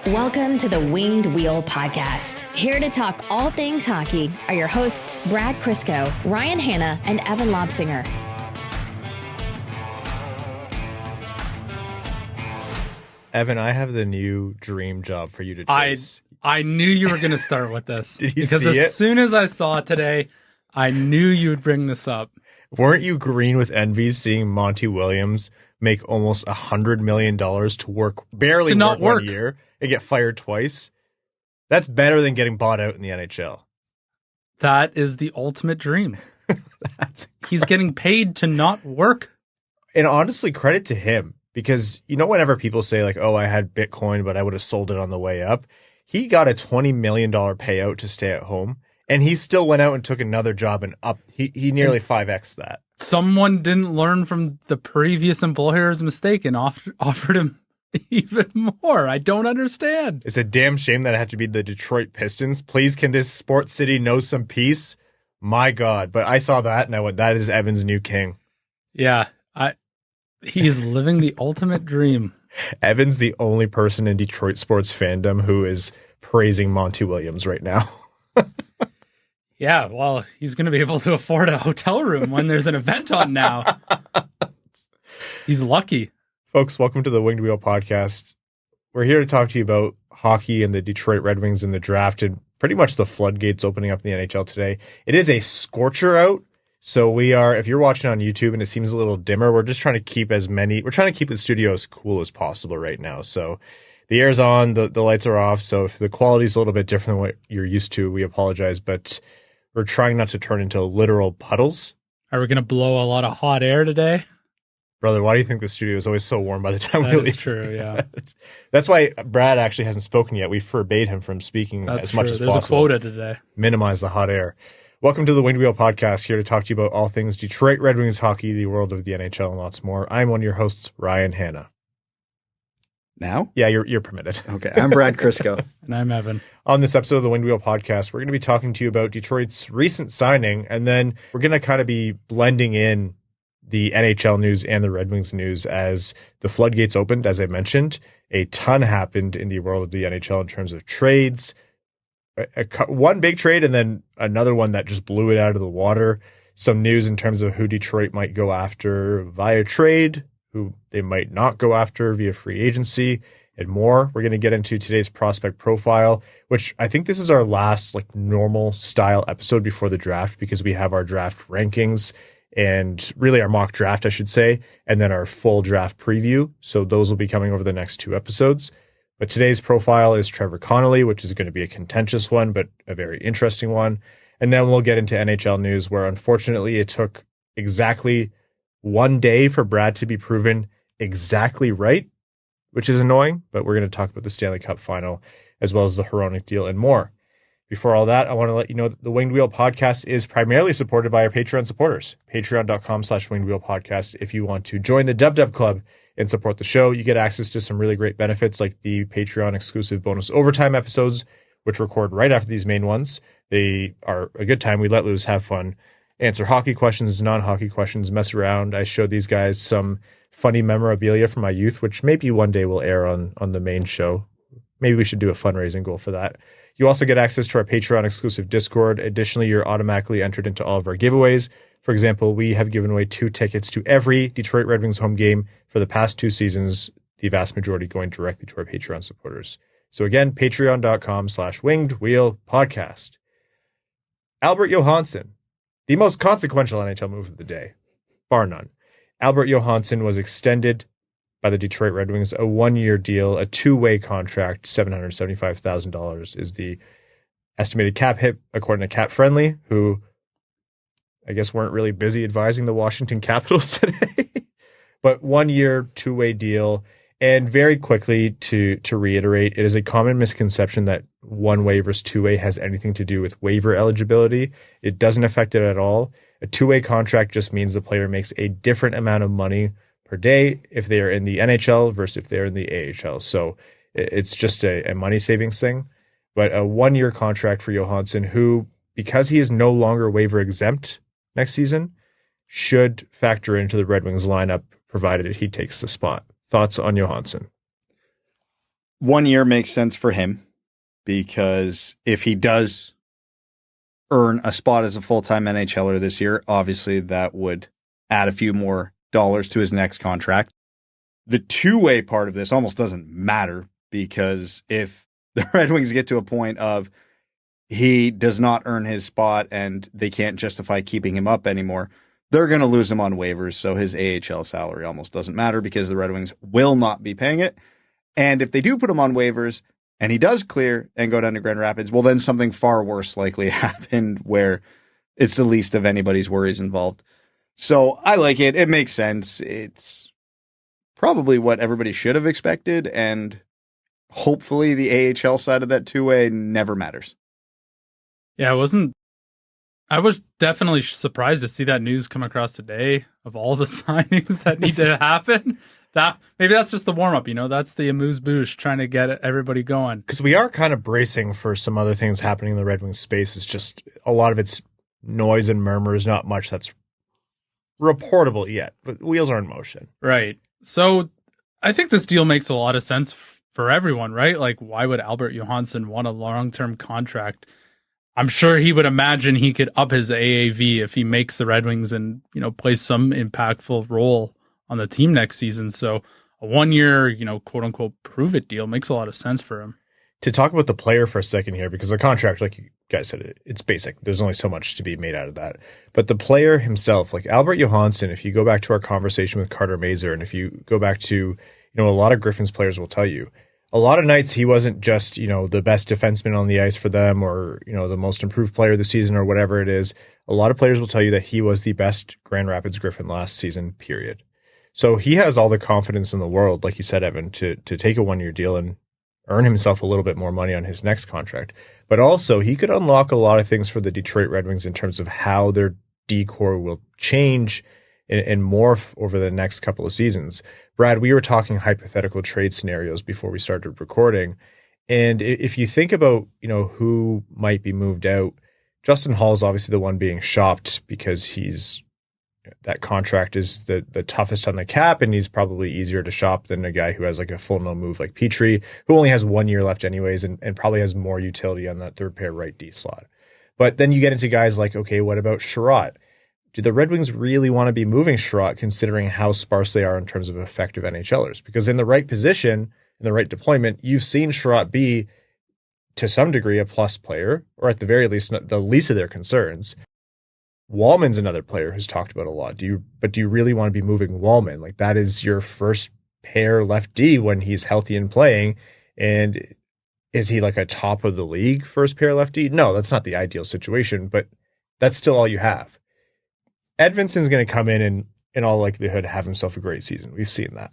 Welcome to the Winged Wheel Podcast. Here to talk all things hockey are your hosts, Brad Crisco, Ryan Hanna, and Evan Lobsinger. Evan, I have the new dream job for you to chase. I knew you were going to start with this. Did you because see as soon as I saw it today, I knew you would bring this up. Weren't you green with envy seeing Monty Williams make almost $100 million to work barely to not work 1 year and get fired twice? That's better than getting bought out in the NHL. That is the ultimate dream. He's getting paid to not work. And honestly, credit to him, because you know, whenever people say like, oh, I had Bitcoin, but I would have sold it on the way up, he got a $20 million payout to stay at home, and he still went out and took another job and up. He nearly 5x that. Someone didn't learn from the previous employer's mistake and offered him even more. I don't understand. It's a damn shame that it had to be the Detroit Pistons. Please, can this sports city know some peace? My God. But I saw that and I went, that is Evan's new king. Yeah, he is living the ultimate dream. Evan's the only person in Detroit sports fandom who is praising Monty Williams right now. Yeah, well, he's going to be able to afford a hotel room when there's an event on now. He's lucky. Folks, welcome to the Winged Wheel Podcast. We're here to talk to you about hockey and the Detroit Red Wings in the draft and pretty much the floodgates opening up in the NHL today. It is a scorcher out. So we are, if you're watching on YouTube and it seems a little dimmer, we're just trying to keep we're trying to keep the studio as cool as possible right now. So the air's on, the lights are off. So if the quality is a little bit different than what you're used to, we apologize, but we're trying not to turn into literal puddles. Are we going to blow a lot of hot air today? Brother, why do you think the studio is always so warm by the time we leave? That's true, yeah. That's why Brad actually hasn't spoken yet. We forbade him from speaking as much as possible. There's a quota today. Minimize the hot air. Welcome to the Winged Wheel Podcast, here to talk to you about all things Detroit Red Wings hockey, the world of the NHL, and lots more. I'm one of your hosts, Ryan Hanna. Now? Yeah, you're permitted. Okay, I'm Brad Crisco. And I'm Evan. On this episode of the Winged Wheel Podcast, we're going to be talking to you about Detroit's recent signing, and then we're going to kind of be blending in the NHL news and the Red Wings news as the floodgates opened, as I mentioned. A ton happened in the world of the NHL in terms of trades. One big trade and then another one that just blew it out of the water. Some news in terms of who Detroit might go after via trade, who they might not go after via free agency, and more. We're going to get into today's prospect profile, which I think this is our last like normal style episode before the draft, because we have our draft rankings and really our mock draft, I should say, and then our full draft preview. So those will be coming over the next two episodes. But today's profile is Trevor Connelly, which is going to be a contentious one, but a very interesting one. And then we'll get into NHL news, where unfortunately it took exactly 1 day for Brad to be proven exactly right, which is annoying, but we're going to talk about the Stanley Cup final as well as the Hronek deal and more. Before all that, I want to let you know that the Winged Wheel Podcast is primarily supported by our Patreon supporters. Patreon.com/Winged Wheel Podcast. If you want to join the Dub Club and support the show, you get access to some really great benefits like the Patreon exclusive bonus overtime episodes, which record right after these main ones. They are a good time. We let loose, have fun, answer hockey questions, non-hockey questions, mess around. I showed these guys some funny memorabilia from my youth, which maybe one day will air on the main show. Maybe we should do a fundraising goal for that. You also get access to our Patreon exclusive Discord. Additionally, you're automatically entered into all of our giveaways. For example, we have given away 2 tickets to every Detroit Red Wings home game for the past 2 seasons, the vast majority going directly to our Patreon supporters. So again, patreon.com/Winged Wheel Podcast. Albert Johansson, the most consequential NHL move of the day, bar none. Albert Johansson was extended by the Detroit Red Wings, a 1-year deal, a 2-way contract. $775,000 is the estimated cap hit, according to Cap Friendly, who I guess weren't really busy advising the Washington Capitals today. But 1 year, 2-way deal. And very quickly, to reiterate, it is a common misconception that 1-way versus 2-way has anything to do with waiver eligibility. It doesn't affect it at all. A 2-way contract just means the player makes a different amount of money per day if they are in the NHL versus if they're in the AHL. So it's just a money savings thing. But a 1-year contract for Johansson, who, because he is no longer waiver exempt next season, should factor into the Red Wings lineup, provided he takes the spot. Thoughts on Johansson? 1 year makes sense for him because if he does earn a spot as a full-time NHLer this year, obviously that would add a few more dollars to his next contract. The two-way part of this almost doesn't matter because if the Red Wings get to a point of he does not earn his spot and they can't justify keeping him up anymore, they're going to lose him on waivers. So his AHL salary almost doesn't matter because the Red Wings will not be paying it. And if they do put him on waivers and he does clear and go down to Grand Rapids, well, then something far worse likely happened where it's the least of anybody's worries involved. So I like it. It makes sense. It's probably what everybody should have expected. And hopefully the AHL side of that two-way never matters. Yeah, I was definitely surprised to see that news come across today of all the signings that need to happen. Maybe that's just the warm-up, that's the amuse-bouche trying to get everybody going. Because we are kind of bracing for some other things happening in the Red Wings space. It's just a lot of it's noise and murmurs, not much that's reportable yet, but wheels are in motion. Right. So I think this deal makes a lot of sense for everyone, right? Like, why would Albert Johansson want a long-term contract? I'm sure he would imagine he could up his AAV if he makes the Red Wings and, plays some impactful role on the team next season. So a 1 year, quote unquote, prove it deal makes a lot of sense for him. To talk about the player for a second here, because the contract, like you guys said, it's basic. There's only so much to be made out of that. But the player himself, like Albert Johansson, if you go back to our conversation with Carter Mazur, and if you go back to, a lot of Griffins players will tell you, a lot of nights he wasn't just, the best defenseman on the ice for them or, the most improved player of the season or whatever it is. A lot of players will tell you that he was the best Grand Rapids Griffin last season, period. So he has all the confidence in the world, like you said, Evan, to take a 1 year deal and earn himself a little bit more money on his next contract. But also he could unlock a lot of things for the Detroit Red Wings in terms of how their D-core will change and morph over the next couple of seasons. Brad, we were talking hypothetical trade scenarios before we started recording. And if you think about, who might be moved out, Justin Holl is obviously the one being shopped because that contract is the toughest on the cap, and he's probably easier to shop than a guy who has like a full no move like Petrie, who only has 1 year left anyways, and probably has more utility on that third pair right D slot. But then you get into guys like, okay, what about Sherratt? Do the Red Wings really want to be moving Sherratt considering how sparse they are in terms of effective NHLers? Because in the right position, in the right deployment, you've seen Sherratt be, to some degree, a plus player, or at the very least, the least of their concerns. Walman's another player who's talked about a lot. Do you really want to be moving Walman? Like, that is your first pair left D when he's healthy and playing. And is he like a top of the league first pair left D? No, that's not the ideal situation, but that's still all you have. Edvinsson's going to come in all likelihood have himself a great season. We've seen that.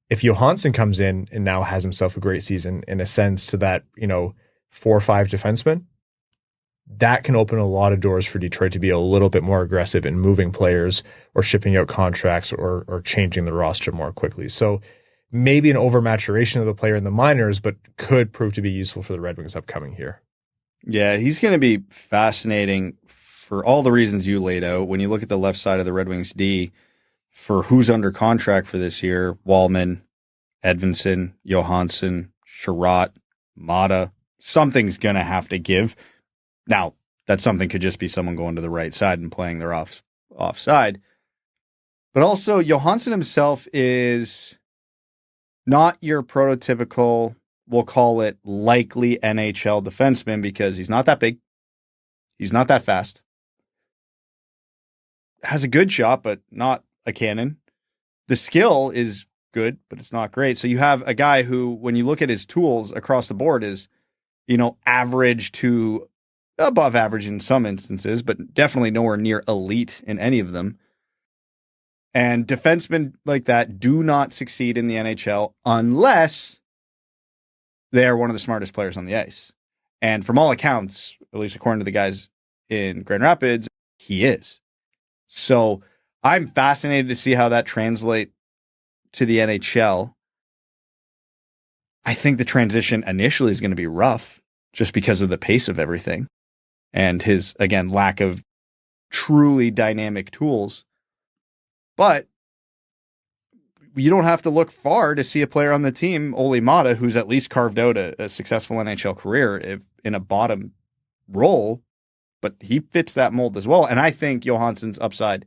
If Johansson comes in and now has himself a great season and ascends to that, 4 or 5 defenseman, that can open a lot of doors for Detroit to be a little bit more aggressive in moving players or shipping out contracts or changing the roster more quickly. So maybe an overmaturation of the player in the minors, but could prove to be useful for the Red Wings upcoming here. Yeah, he's going to be fascinating for all the reasons you laid out. When you look at the left side of the Red Wings D, for who's under contract for this year, Walman, Edvinsson, Johansson, Sherratt, Mata, something's going to have to give. Now, that something could just be someone going to the right side and playing their offside. But also, Johansson himself is not your prototypical, we'll call it likely NHL defenseman, because he's not that big. He's not that fast. Has a good shot, but not a cannon. The skill is good, but it's not great. So you have a guy who, when you look at his tools across the board, is, average to above average in some instances, but definitely nowhere near elite in any of them. And defensemen like that do not succeed in the NHL unless they are one of the smartest players on the ice. And from all accounts, at least according to the guys in Grand Rapids, he is. So I'm fascinated to see how that translates to the NHL. I think the transition initially is going to be rough just because of the pace of everything and his, again, lack of truly dynamic tools. But you don't have to look far to see a player on the team, Olli Maatta, who's at least carved out a successful NHL career in a bottom role, but he fits that mold as well. And I think Johansson's upside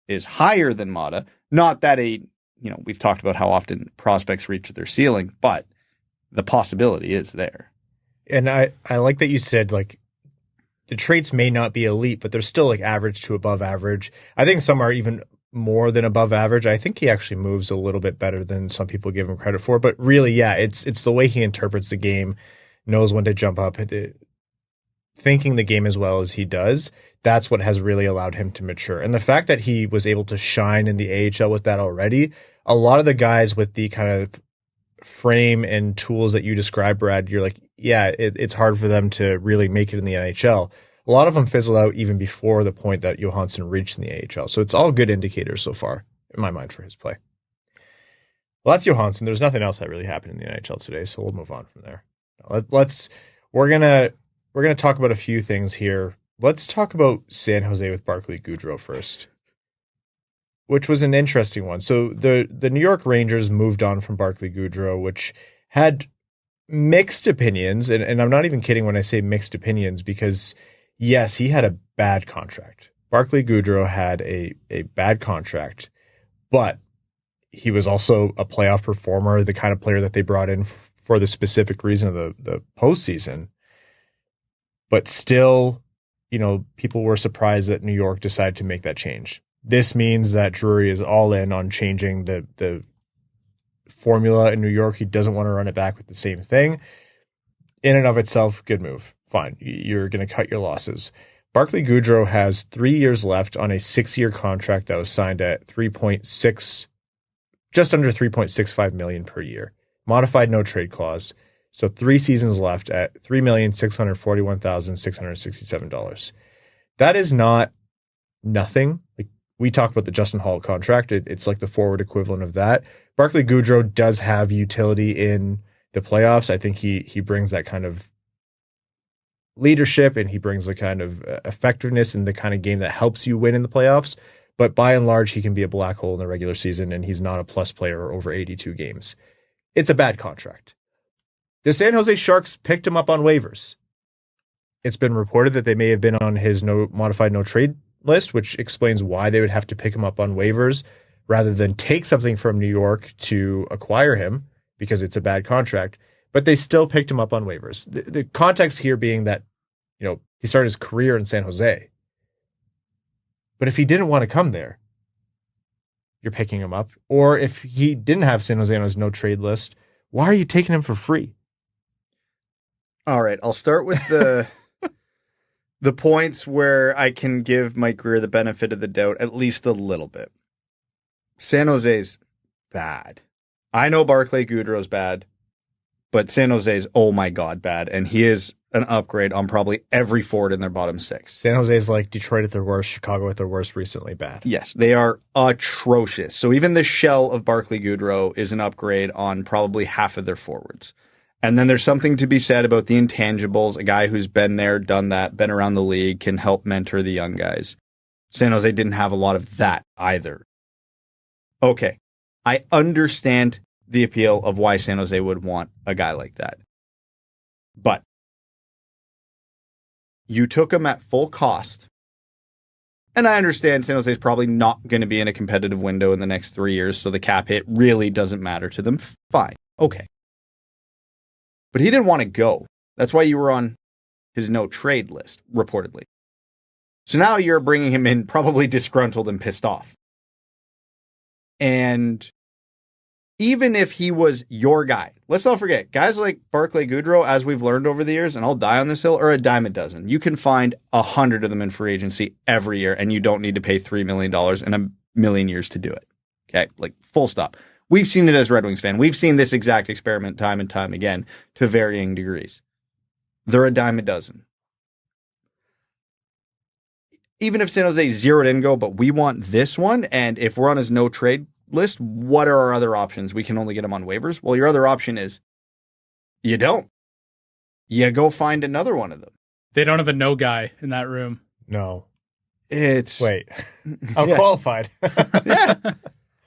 is higher than Maatta. Not that we've talked about how often prospects reach their ceiling, but the possibility is there. And I like that you said, like, the traits may not be elite, but they're still like average to above average. I think some are even more than above average. I think he actually moves a little bit better than some people give him credit for. But really, yeah, it's the way he interprets the game, knows when to jump up, thinking the game as well as he does. That's what has really allowed him to mature. And the fact that he was able to shine in the AHL with that already, a lot of the guys with the kind of frame and tools that you described, Brad, you're like, yeah, it's hard for them to really make it in the NHL. A lot of them fizzle out even before the point that Johansson reached in the AHL. So it's all good indicators so far, in my mind, for his play. Well, that's Johansson. There's nothing else that really happened in the NHL today, so we'll move on from there. We're gonna talk about a few things here. Let's talk about San Jose with Barclay Goodrow first, which was an interesting one. So the New York Rangers moved on from Barclay Goodrow, which had mixed opinions, and I'm not even kidding when I say mixed opinions, because yes, he had a bad contract. Barclay Goodrow had a bad contract, but he was also a playoff performer, the kind of player that they brought in for the specific reason of the postseason. But still, people were surprised that New York decided to make that change. This means that Drury is all in on changing the formula in New York. He doesn't want to run it back with the same thing. In and of itself, good move. Fine. You're going to cut your losses. Barclay Goodrow has 3 years left on a 6-year contract that was signed at just under $3.65 million per year. Modified no trade clause. So 3 seasons left at $3,641,667. That is not nothing. Like, we talked about the Justin Holl contract. It's like the forward equivalent of that. Barclay Goodrow does have utility in the playoffs. I think he brings that kind of leadership, and he brings the kind of effectiveness and the kind of game that helps you win in the playoffs. But by and large, he can be a black hole in the regular season, and he's not a plus player over 82 games. It's a bad contract. The San Jose Sharks picked him up on waivers. It's been reported that they may have been on his modified no trade list, which explains why they would have to pick him up on waivers rather than take something from New York to acquire him, because it's a bad contract. But they still picked him up on waivers. The context here being that, he started his career in San Jose. But if he didn't want to come there, you're picking him up. Or if he didn't have San Jose on his no trade list, why are you taking him for free? All right, I'll start with the points where I can give Mike Grier the benefit of the doubt at least a little bit. San Jose's bad. I know Barclay Goodrow's bad, but San Jose's, oh my God, bad. And he is an upgrade on probably every forward in their bottom 6. San Jose's like Detroit at their worst, Chicago at their worst recently bad. Yes, they are atrocious. So even the shell of Barclay Goodrow is an upgrade on probably half of their forwards. And then there's something to be said about the intangibles. A guy who's been there, done that, been around the league, can help mentor the young guys. San Jose didn't have a lot of that either. Okay, I understand the appeal of why San Jose would want a guy like that. But you took him at full cost. And I understand San Jose is probably not going to be in a competitive window in the next 3 years, so the cap hit really doesn't matter to them. Fine. Okay. But he didn't want to go. That's why you were on his no trade list, reportedly. So now you're bringing him in probably disgruntled and pissed off. And even if he was your guy, let's not forget, guys like Barclay Goodrow, as we've learned over the years, and I'll die on this hill, are a dime a dozen. You can find 100 of them in free agency every year, and you don't need to pay $3 million in a million years to do it. Okay? Like, full stop. We've seen it as Red Wings fan. We've seen this exact experiment time and time again to varying degrees. They're a dime a dozen. Even if San Jose zeroed in go, but we want this one, and if we're on his no trade list, what are our other options? We can only get him on waivers. Well, your other option is you don't. You go find another one of them. They don't have a no guy in that room. No. It's... Wait. I'm qualified. Yeah.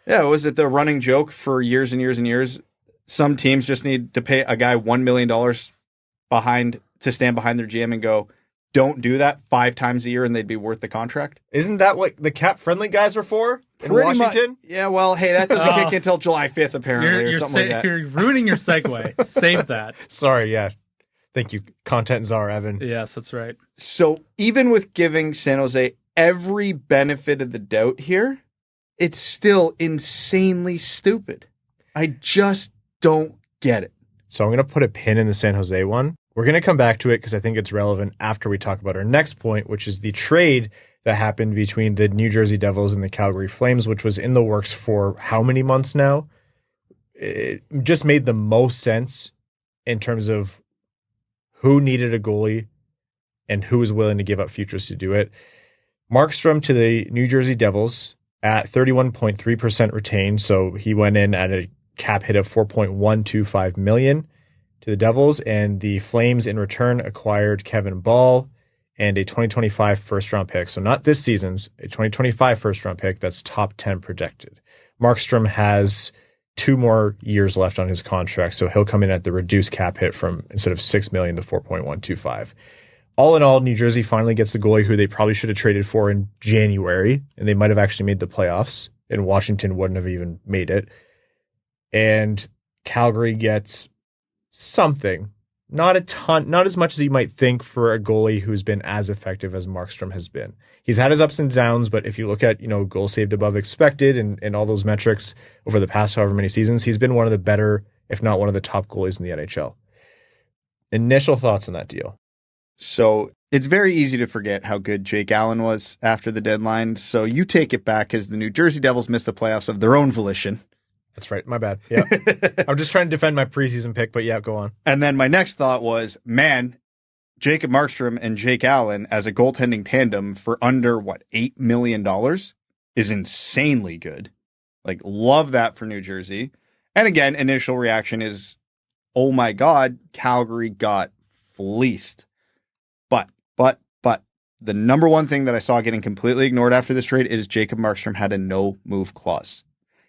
Yeah, was it the running joke for years and years and years? Some teams just need to pay a guy $1 million to stand behind their GM and go, don't do that 5 times a year and they'd be worth the contract. Isn't that what the cap-friendly guys are for in Washington? Yeah, well, hey, that doesn't kick until July 5th, apparently, or something like that. You're ruining your segue. Save that. Sorry, yeah. Thank you, content czar Evan. Yes, that's right. So even with giving San Jose every benefit of the doubt here, it's still insanely stupid. I just don't get it. So I'm going to put a pin in the San Jose one. We're going to come back to it because I think it's relevant after we talk about our next point, which is the trade that happened between the New Jersey Devils and the Calgary Flames, which was in the works for how many months now? It just made the most sense in terms of who needed a goalie and who was willing to give up futures to do it. Markstrom to the New Jersey Devils at 31.3% retained, so he went in at a cap hit of $4.125 million to the Devils, and the Flames in return acquired Kevin Ball and a 2025 first-round pick. So not this season's, a 2025 first-round pick that's top 10 projected. Markstrom has 2 more years left on his contract, so he'll come in at the reduced cap hit from instead of $6 million to $4.125. All in all, New Jersey finally gets the goalie who they probably should have traded for in January, and they might have actually made the playoffs, and Washington wouldn't have even made it. And Calgary gets something. Not a ton, not as much as you might think for a goalie who's been as effective as Markstrom has been. He's had his ups and downs, but if you look at, goals saved above expected and all those metrics over the past however many seasons, he's been one of the better, if not one of the top goalies in the NHL. Initial thoughts on that deal? So it's very easy to forget how good Jake Allen was after the deadline. So you take it back as the New Jersey Devils missed the playoffs of their own volition. That's right. My bad. Yeah. I'm just trying to defend my preseason pick, but yeah, go on. And then my next thought was, man, Jacob Markstrom and Jake Allen as a goaltending tandem for under, $8 million is insanely good. Like, love that for New Jersey. And again, initial reaction is, oh my God, Calgary got fleeced. But the number one thing that I saw getting completely ignored after this trade is Jacob Markstrom had a no-move clause.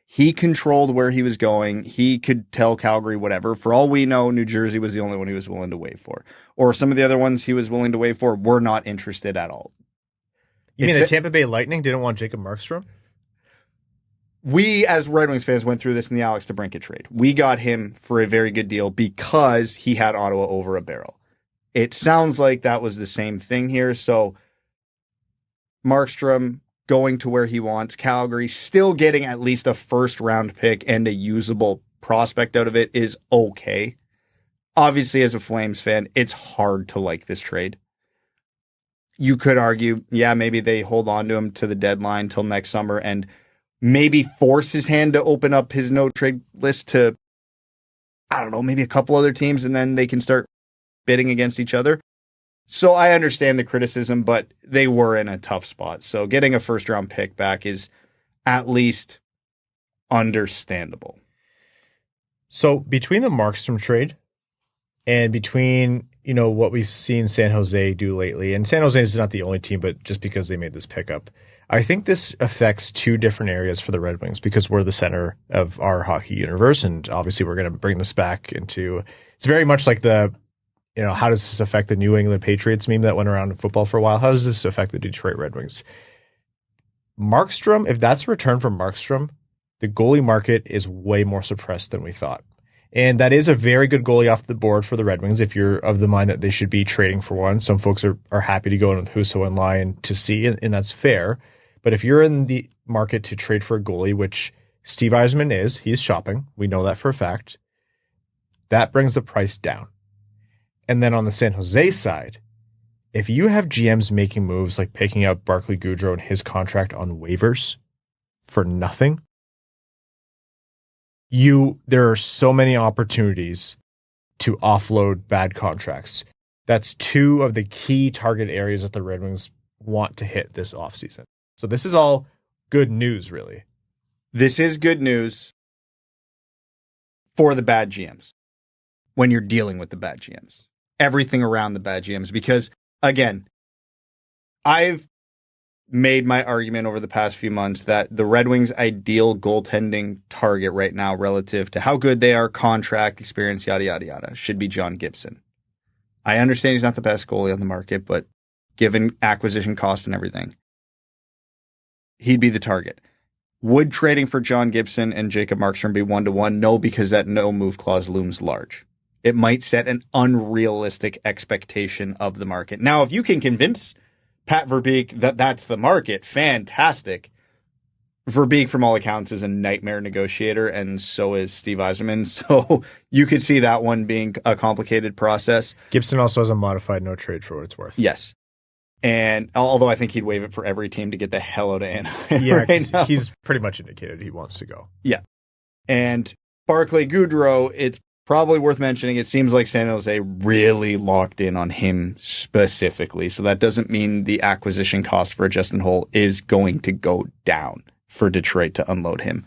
He controlled where he was going. He could tell Calgary whatever. For all we know, New Jersey was the only one he was willing to waive for. Or some of the other ones he was willing to waive for were not interested at all. You mean the Tampa Bay Lightning didn't want Jacob Markstrom? We, as Red Wings fans, went through this in the Alex DeBrincat trade. We got him for a very good deal because he had Ottawa over a barrel. It sounds like that was the same thing here. So Markstrom going to where he wants, Calgary still getting at least a first-round pick and a usable prospect out of it is okay. Obviously, as a Flames fan, it's hard to like this trade. You could argue, yeah, maybe they hold on to him to the deadline till next summer and maybe force his hand to open up his no-trade list to, I don't know, maybe a couple other teams, and then they can start bidding against each other. So I understand the criticism, but they were in a tough spot. So getting a first-round pick back is at least understandable. So between the Markstrom trade and between, what we've seen San Jose do lately, and San Jose is not the only team, but just because they made this pickup, I think this affects 2 different areas for the Red Wings because we're the center of our hockey universe. And obviously we're going to bring this back into, it's very much like the, how does this affect the New England Patriots meme that went around in football for a while? How does this affect the Detroit Red Wings? Markstrom, if that's a return from Markstrom, the goalie market is way more suppressed than we thought. And that is a very good goalie off the board for the Red Wings if you're of the mind that they should be trading for one. Some folks are happy to go in with Husso and Lyon to see, and that's fair. But if you're in the market to trade for a goalie, which Steve Yzerman is, he's shopping. We know that for a fact. That brings the price down. And then on the San Jose side, if you have GMs making moves like picking out Barclay Goodrow and his contract on waivers for nothing, there are so many opportunities to offload bad contracts. That's 2 of the key target areas that the Red Wings want to hit this offseason. So this is all good news, really. This is good news for the bad GMs when you're dealing with the bad GMs. Everything around the bad GMs, because again, I've made my argument over the past few months that the Red Wings' ideal goaltending target right now relative to how good they are, contract, experience, yada, yada, yada, should be John Gibson. I understand he's not the best goalie on the market, but given acquisition costs and everything, he'd be the target. Would trading for John Gibson and Jacob Markstrom be 1-to-1? No, because that no-move clause looms large. It might set an unrealistic expectation of the market. Now, if you can convince Pat Verbeek that that's the market, fantastic. Verbeek, from all accounts, is a nightmare negotiator, and so is Steve Yzerman. So you could see that one being a complicated process. Gibson also has a modified no trade for what it's worth. Yes. And although I think he'd waive it for every team to get the hell out of Anaheim. Yeah, right now. He's pretty much indicated he wants to go. Yeah. And Barclay Goodrow, it's probably worth mentioning, it seems like San Jose really locked in on him specifically. So that doesn't mean the acquisition cost for Justin Holl is going to go down for Detroit to unload him.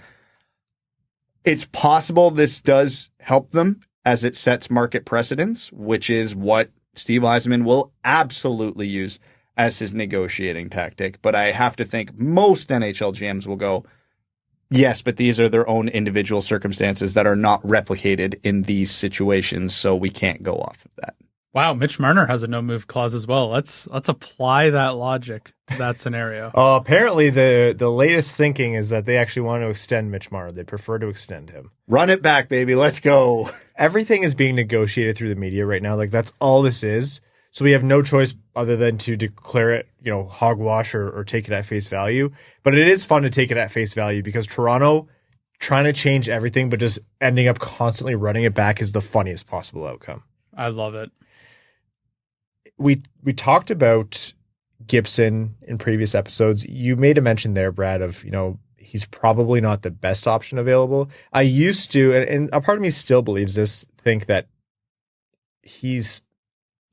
It's possible this does help them as it sets market precedents, which is what Steve Yzerman will absolutely use as his negotiating tactic. But I have to think most NHL GMs will go, yes, but these are their own individual circumstances that are not replicated in these situations, so we can't go off of that. Wow, Mitch Marner has a no-move clause as well. Let's apply that logic to that scenario. Apparently, the latest thinking is that they actually want to extend Mitch Marner. They prefer to extend him. Run it back, baby. Let's go. Everything is being negotiated through the media right now. Like, that's all this is. So we have no choice other than to declare it, hogwash or take it at face value. But it is fun to take it at face value because Toronto trying to change everything but just ending up constantly running it back is the funniest possible outcome. I love it. We talked about Gibson in previous episodes. You made a mention there, Brad, of, he's probably not the best option available. I used to, and a part of me still believes this, think that he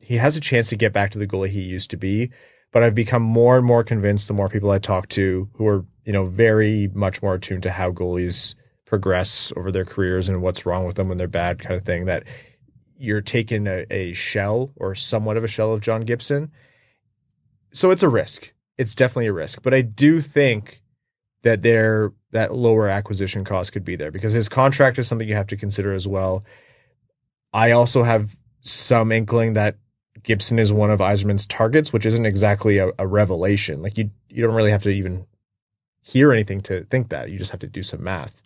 has a chance to get back to the goalie he used to be, but I've become more and more convinced the more people I talk to who are, very much more attuned to how goalies progress over their careers and what's wrong with them when they're bad kind of thing, that you're taking a shell or somewhat of a shell of John Gibson. So it's a risk. It's definitely a risk, but I do think that that lower acquisition cost could be there because his contract is something you have to consider as well. I also have some inkling that Gibson is one of Yzerman's targets, which isn't exactly a revelation. Like you don't really have to even hear anything to think that. You just have to do some math.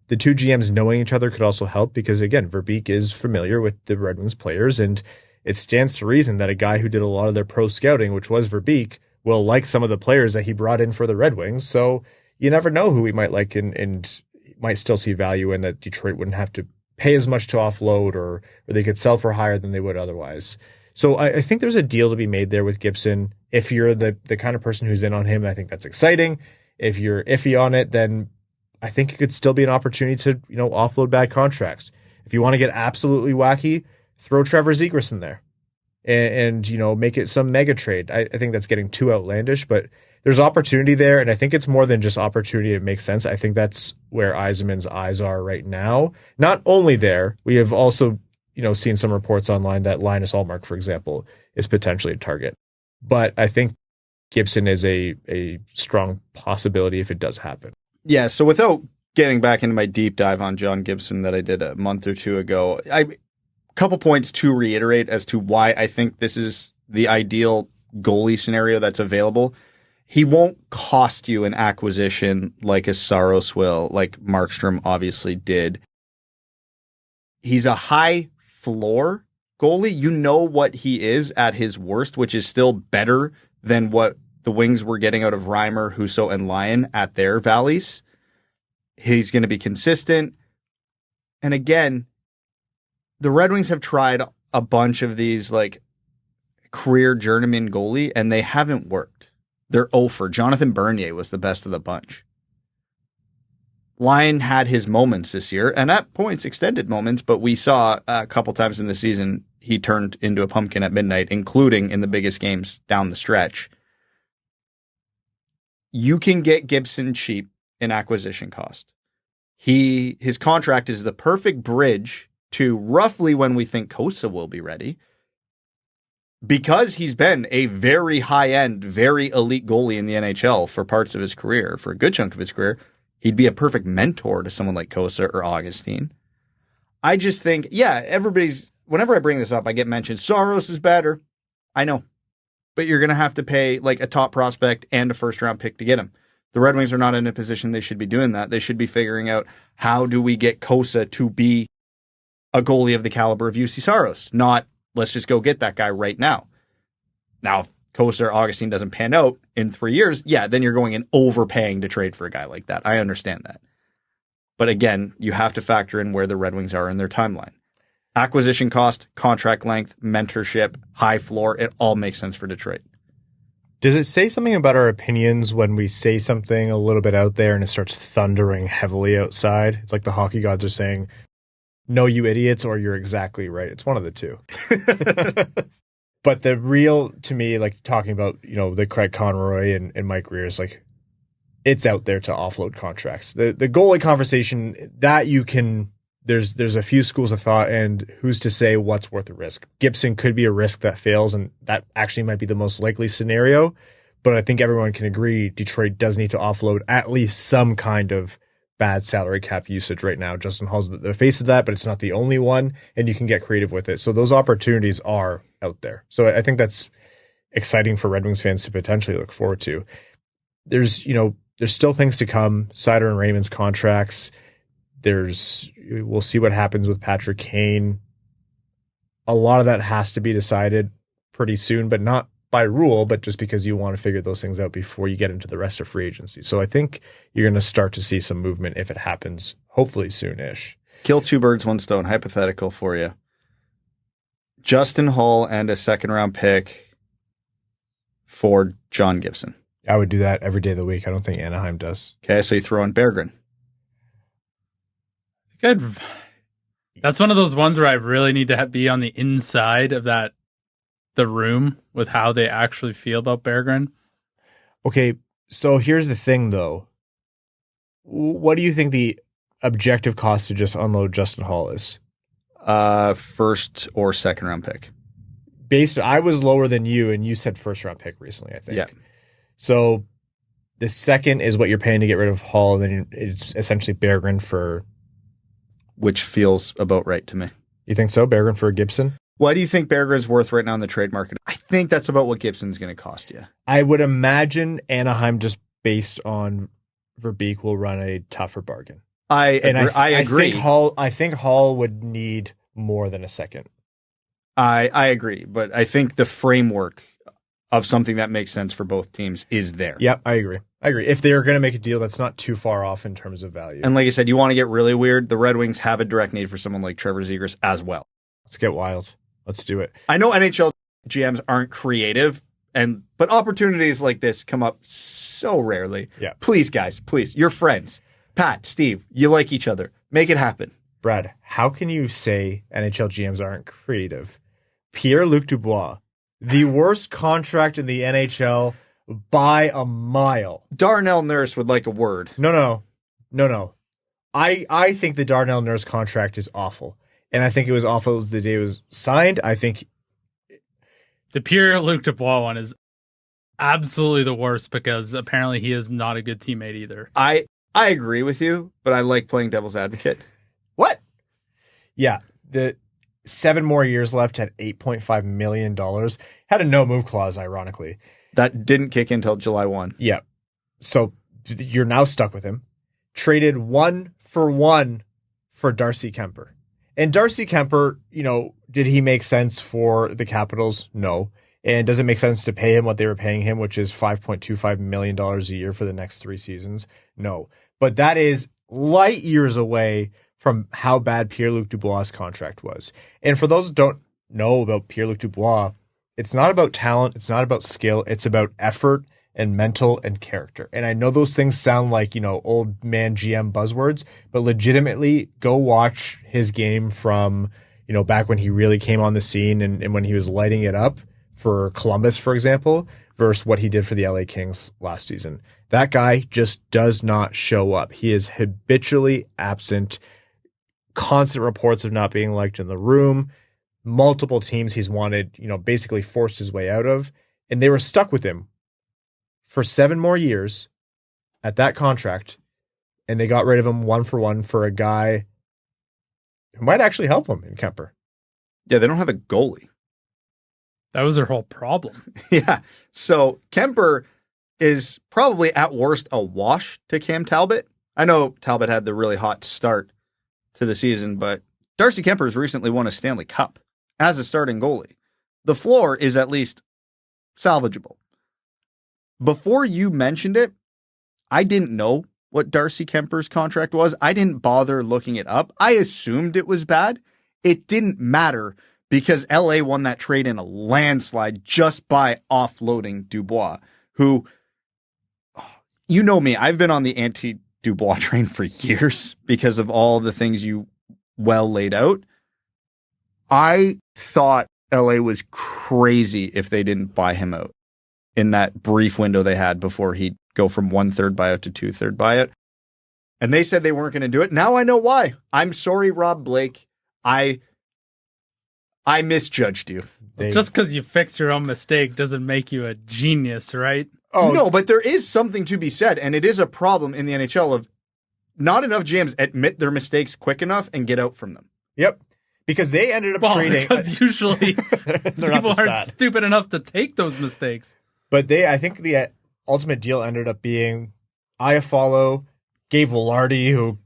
The two GMs knowing each other could also help because, again, Verbeek is familiar with the Red Wings players, and it stands to reason that a guy who did a lot of their pro scouting, which was Verbeek, will like some of the players that he brought in for the Red Wings. So you never know who he might like and might still see value in, that Detroit wouldn't have to pay as much to offload or they could sell for higher than they would otherwise. So I think there's a deal to be made there with Gibson. If you're the kind of person who's in on him, I think that's exciting. If you're iffy on it, then I think it could still be an opportunity to, offload bad contracts. If you want to get absolutely wacky, throw Trevor Zegras in there and make it some mega trade. I think that's getting too outlandish, but there's opportunity there. And I think it's more than just opportunity. It makes sense. I think that's where Yzerman's eyes are right now. Not only there, we have also, seen some reports online that Linus Ullmark, for example, is potentially a target. But I think Gibson is a strong possibility if it does happen. Yeah, so without getting back into my deep dive on John Gibson that I did a month or two ago, a couple points to reiterate as to why I think this is the ideal goalie scenario that's available. He won't cost you an acquisition like a Saros will, like Markstrom obviously did. He's a high floor goalie. You know what he is at his worst, which is still better than what the Wings were getting out of Reimer, Husso, and Lyon at their valleys. He's going to be consistent. And again, the Red Wings have tried a bunch of these career journeyman goalie, and they haven't worked. They're 0 for. Jonathan Bernier was the best of the bunch. Lyon had his moments this year, and at points extended moments, but we saw a couple times in the season he turned into a pumpkin at midnight, including in the biggest games down the stretch. You can get Gibson cheap in acquisition cost. His contract is the perfect bridge to roughly when we think Kosa will be ready. because he's been a very high-end, very elite goalie in the NHL for parts of his career, for a good chunk of his career, he'd be a perfect mentor to someone like Kosa or Augustine. I just think, whenever I bring this up, I get mentioned, Saros is better. I know. But you're going to have to pay like a top prospect and a first-round pick to get him. The Red Wings are not in a position they should be doing that. They should be figuring out, how do we get Kosa to be a goalie of the caliber of UC Saros? Not, let's just go get that guy right now. Now, if Kosa or Augustine doesn't pan out in 3 years, then you're going and overpaying to trade for a guy like that. I understand that. But again, you have to factor in where the Red Wings are in their timeline. Acquisition cost, contract length, mentorship, high floor, it all makes sense for Detroit. Does it say something about our opinions when we say something a little bit out there and it starts thundering heavily outside? It's like the hockey gods are saying, no, you idiots, or you're exactly right. It's one of the two. But the real, to me, like talking about, the Craig Conroy and Mike Rears, like it's out there to offload contracts. The goalie conversation that you can, there's a few schools of thought, and who's to say what's worth the risk? Gibson could be a risk that fails, and that actually might be the most likely scenario. But I think everyone can agree Detroit does need to offload at least some kind of bad salary cap usage right now. Justin Holl's the face of that, but it's not the only one, and you can get creative with it. So those opportunities are out there. So I think that's exciting for Red Wings fans to potentially look forward to. There's still things to come. Seider and Raymond's contracts. We'll see what happens with Patrick Kane. A lot of that has to be decided pretty soon, but not by rule, but just because you want to figure those things out before you get into the rest of free agency. So I think you're going to start to see some movement if it happens, hopefully soon-ish. Kill two birds, one stone. Hypothetical for you. Justin Holl and a second-round pick for John Gibson. I would do that every day of the week. I don't think Anaheim does. Okay, so you throw in Berggren. Good. That's one of those ones where I really need to be on the inside of the room with how they actually feel about Berggren. Okay, so here's the thing, though. What do you think the objective cost to just unload Justin Holl is? First or second round pick. I was lower than you, and you said first round pick recently, I think. Yeah. So the second is what you're paying to get rid of Holl, and then it's essentially Berggren for... Which feels about right to me. You think so? Berggren for Gibson? What do you think Berggren's worth right now in the trade market? I think that's about what Gibson's going to cost you. I would imagine Anaheim, just based on Verbeek, will run a tougher bargain. I agree. I think Holl would need more than a second. I agree, but I think the framework of something that makes sense for both teams is there. Yep, I agree. If they're going to make a deal, that's not too far off in terms of value. And like I said, you want to get really weird, the Red Wings have a direct need for someone like Trevor Zegras as well. Let's get wild. Let's do it. I know NHL GMs aren't creative, but opportunities like this come up so rarely. Yeah. Please, guys, please. You're friends. Pat, Steve, you like each other. Make it happen. Brad, how can you say NHL GMs aren't creative? Pierre-Luc Dubois, the worst contract in the NHL by a mile. Darnell Nurse would like a word. No. I think the Darnell Nurse contract is awful. And I think it was awful the day it was signed. I think the Pierre-Luc Dubois one is absolutely the worst because apparently he is not a good teammate either. I agree with you, but I like playing devil's advocate. What? Yeah. The 7 more years left at $8.5 million. Had a no-move clause, ironically. That didn't kick in until July 1. Yeah. So you're now stuck with him. Traded 1-for-1 for Darcy Kuemper. And Darcy Kuemper, did he make sense for the Capitals? No. And does it make sense to pay him what they were paying him, which is $5.25 million a year for the next 3 seasons? No. But that is light years away from how bad Pierre-Luc Dubois' contract was. And for those who don't know about Pierre-Luc Dubois, it's not about talent, it's not about skill, it's about effort and mental and character. And I know those things sound like, old man GM buzzwords, but legitimately go watch his game from, back when he really came on the scene and when he was lighting it up for Columbus, for example, versus what he did for the LA Kings last season. That guy just does not show up. He is habitually absent, constant reports of not being liked in the room, multiple teams he's wanted, basically forced his way out of, and they were stuck with him for 7 more years at that contract, and they got rid of him 1-for-1 for a guy who might actually help him in Kuemper. Yeah, they don't have a goalie. That was their whole problem. Yeah. So Kuemper is probably at worst a wash to Cam Talbot. I know Talbot had the really hot start to the season, but Darcy Kuemper has recently won a Stanley Cup as a starting goalie. The floor is at least salvageable. Before you mentioned it, I didn't know what Darcy Kuemper's contract was. I didn't bother looking it up. I assumed it was bad. It didn't matter because LA won that trade in a landslide just by offloading Dubois, who, you know me, I've been on the anti-Dubois train for years because of all the things you well laid out. I thought LA was crazy if they didn't buy him out in that brief window they had before he'd go from 1/3 buyout to 2/3 buyout. And they said they weren't going to do it. Now I know why. I'm sorry, Rob Blake. I misjudged you. Just because you fix your own mistake doesn't make you a genius, right? Oh no, but there is something to be said, and it is a problem in the NHL of not enough GMs admit their mistakes quick enough and get out from them. Yep. Because they ended up trading. Because usually people aren't stupid enough to take those mistakes. But I think the ultimate deal ended up being Iafallo, Gabe Vilardi, who,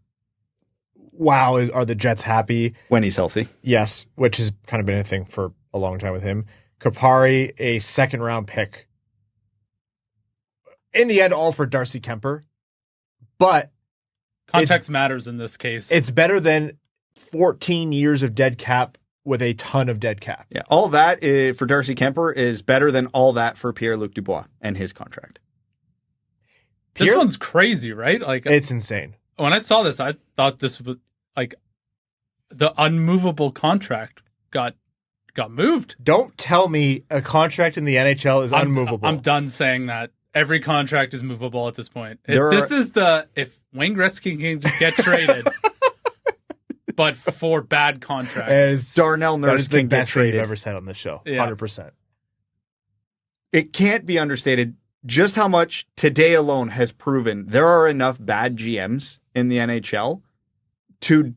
wow, are the Jets happy? When he's healthy. Yes, which has kind of been a thing for a long time with him. Kupari, a second-round pick. In the end, all for Darcy Kuemper. But context matters in this case. It's better than 14 years of dead cap with a ton of dead cap. Yeah, all that for Darcy Kuemper is better than all that for Pierre-Luc Dubois and his contract. This one's crazy, right? Like, it's insane. When I saw this, I thought this was like the unmovable contract got moved. Don't tell me a contract in the NHL is unmovable. I'm done saying that. Every contract is movable at this point. If Wayne Gretzky can get traded, but for bad contracts. As Darnell Nurse the can get best thing traded. you've ever said on this show. Yeah. 100%. It can't be understated just how much today alone has proven there are enough bad GMs in the NHL to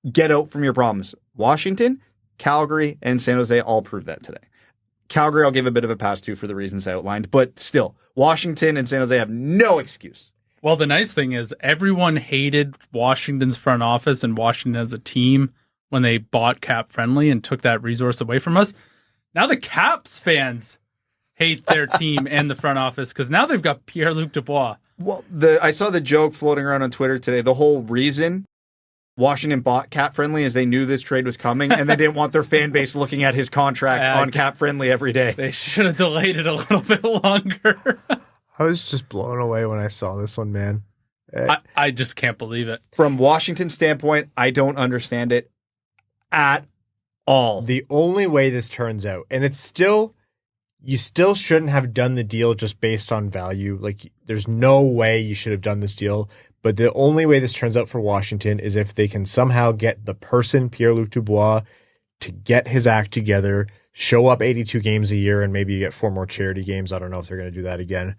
get out from your problems. Washington, Calgary, and San Jose all proved that today. Calgary, I'll give a bit of a pass to for the reasons I outlined, but still, Washington and San Jose have no excuse. Well, the nice thing is everyone hated Washington's front office and Washington as a team when they bought Cap Friendly and took that resource away from us. Now the Caps fans hate their team and the front office because now they've got Pierre-Luc Dubois. Well, I saw the joke floating around on Twitter today. The whole reason Washington bought Cap Friendly is they knew this trade was coming and they didn't want their fan base looking at his contract on Cap Friendly every day. They should have delayed it a little bit longer. I was just blown away when I saw this one, man. I just can't believe it. From Washington's standpoint, I don't understand it at all. The only way this turns out, and it's still, you still shouldn't have done the deal just based on value. Like, there's no way you should have done this deal. But the only way this turns out for Washington is if they can somehow get the person, Pierre-Luc Dubois, to get his act together, show up 82 games a year, and maybe you get 4 more charity games. I don't know if they're going to do that again.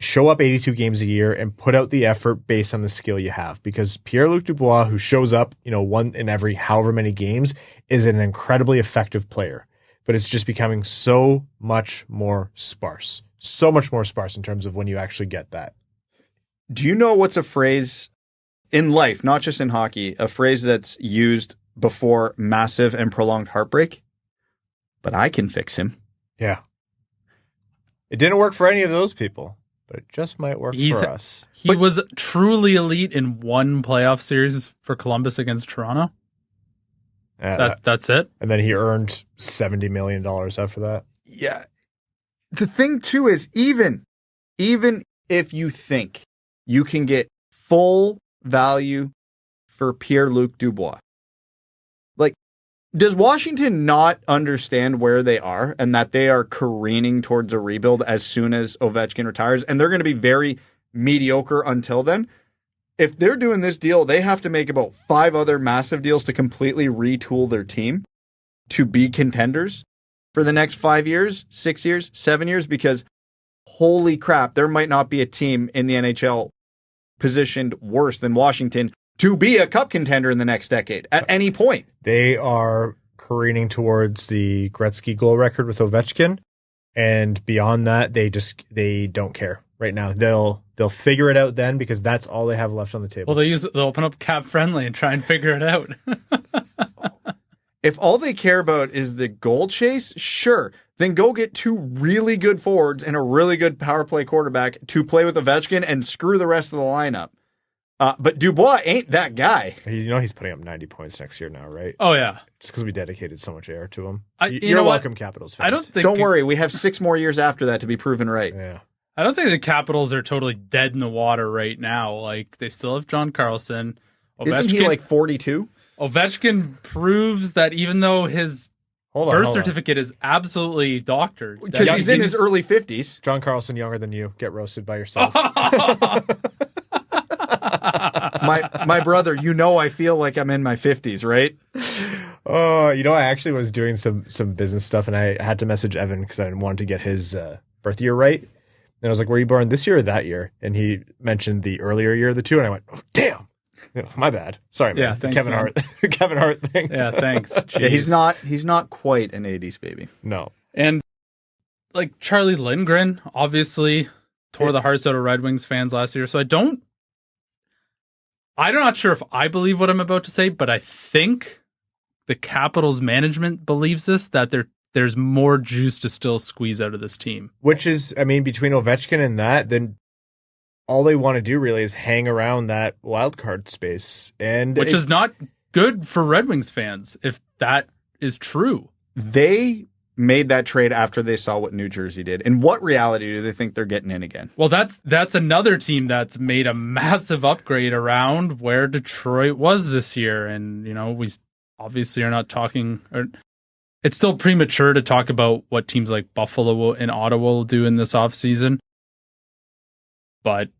Show up 82 games a year and put out the effort based on the skill you have. Because Pierre-Luc Dubois, who shows up, one in every however many games, is an incredibly effective player. But it's just becoming so much more sparse. So much more sparse in terms of when you actually get that. Do you know what's a phrase in life, not just in hockey, a phrase that's used before massive and prolonged heartbreak? But I can fix him. Yeah. It didn't work for any of those people, but it just might work for us. He was truly elite in one playoff series for Columbus against Toronto. That's it. And then he earned $70 million after that. Yeah. The thing, too, is even if you think you can get full value for Pierre-Luc Dubois, like, does Washington not understand where they are and that they are careening towards a rebuild as soon as Ovechkin retires? And they're going to be very mediocre until then. If they're doing this deal, they have to make about 5 other massive deals to completely retool their team. to be contenders for the next 5 years, 6 years, 7 years, because holy crap, there might not be a team in the NHL positioned worse than Washington to be a cup contender in the next decade at any point. They are careening towards the Gretzky goal record with Ovechkin, and beyond that, they don't care right now. They'll figure it out then, because that's all they have left on the table. Well, they'll open up Cap Friendly and try and figure it out. If all they care about is the goal chase, sure, then go get two really good forwards and a really good power play quarterback to play with Ovechkin and screw the rest of the lineup. But Dubois ain't that guy. You know he's putting up 90 points next year now, right? Oh, yeah. Just because we dedicated so much air to him. You're welcome, Capitals fans. Don't worry, we have 6 more years after that to be proven right. Yeah. I don't think the Capitals are totally dead in the water right now. Like, they still have John Carlson. Isn't he like 42? Ovechkin proves that even though his birth certificate is absolutely doctored. Because he's in his early 50s. John Carlson, younger than you. Get roasted by yourself. My brother, I feel like I'm in my 50s, right? Oh, I actually was doing some business stuff, and I had to message Evan because I wanted to get his birth year right. And I was like, were you born this year or that year? And he mentioned the earlier year of the two, and I went, oh, damn. My bad. Sorry, man. Yeah, thanks, Kevin man. Hart. Kevin Hart thing. Yeah, thanks. Yeah, he's not quite an 80s baby. No. And like Charlie Lindgren obviously tore the hearts out of Red Wings fans last year. So I'm not sure if I believe what I'm about to say, but I think the Capitals management believes this, that there's more juice to still squeeze out of this team. Which is, between Ovechkin and that, then all they want to do really is hang around that wild card space, which is not good for Red Wings fans if that is true. They made that trade after they saw what New Jersey did. In what reality do they think they're getting in again? Well, that's another team that's made a massive upgrade around where Detroit was this year, and we obviously are not talking. It's still premature to talk about what teams like Buffalo and Ottawa will do in this offseason. But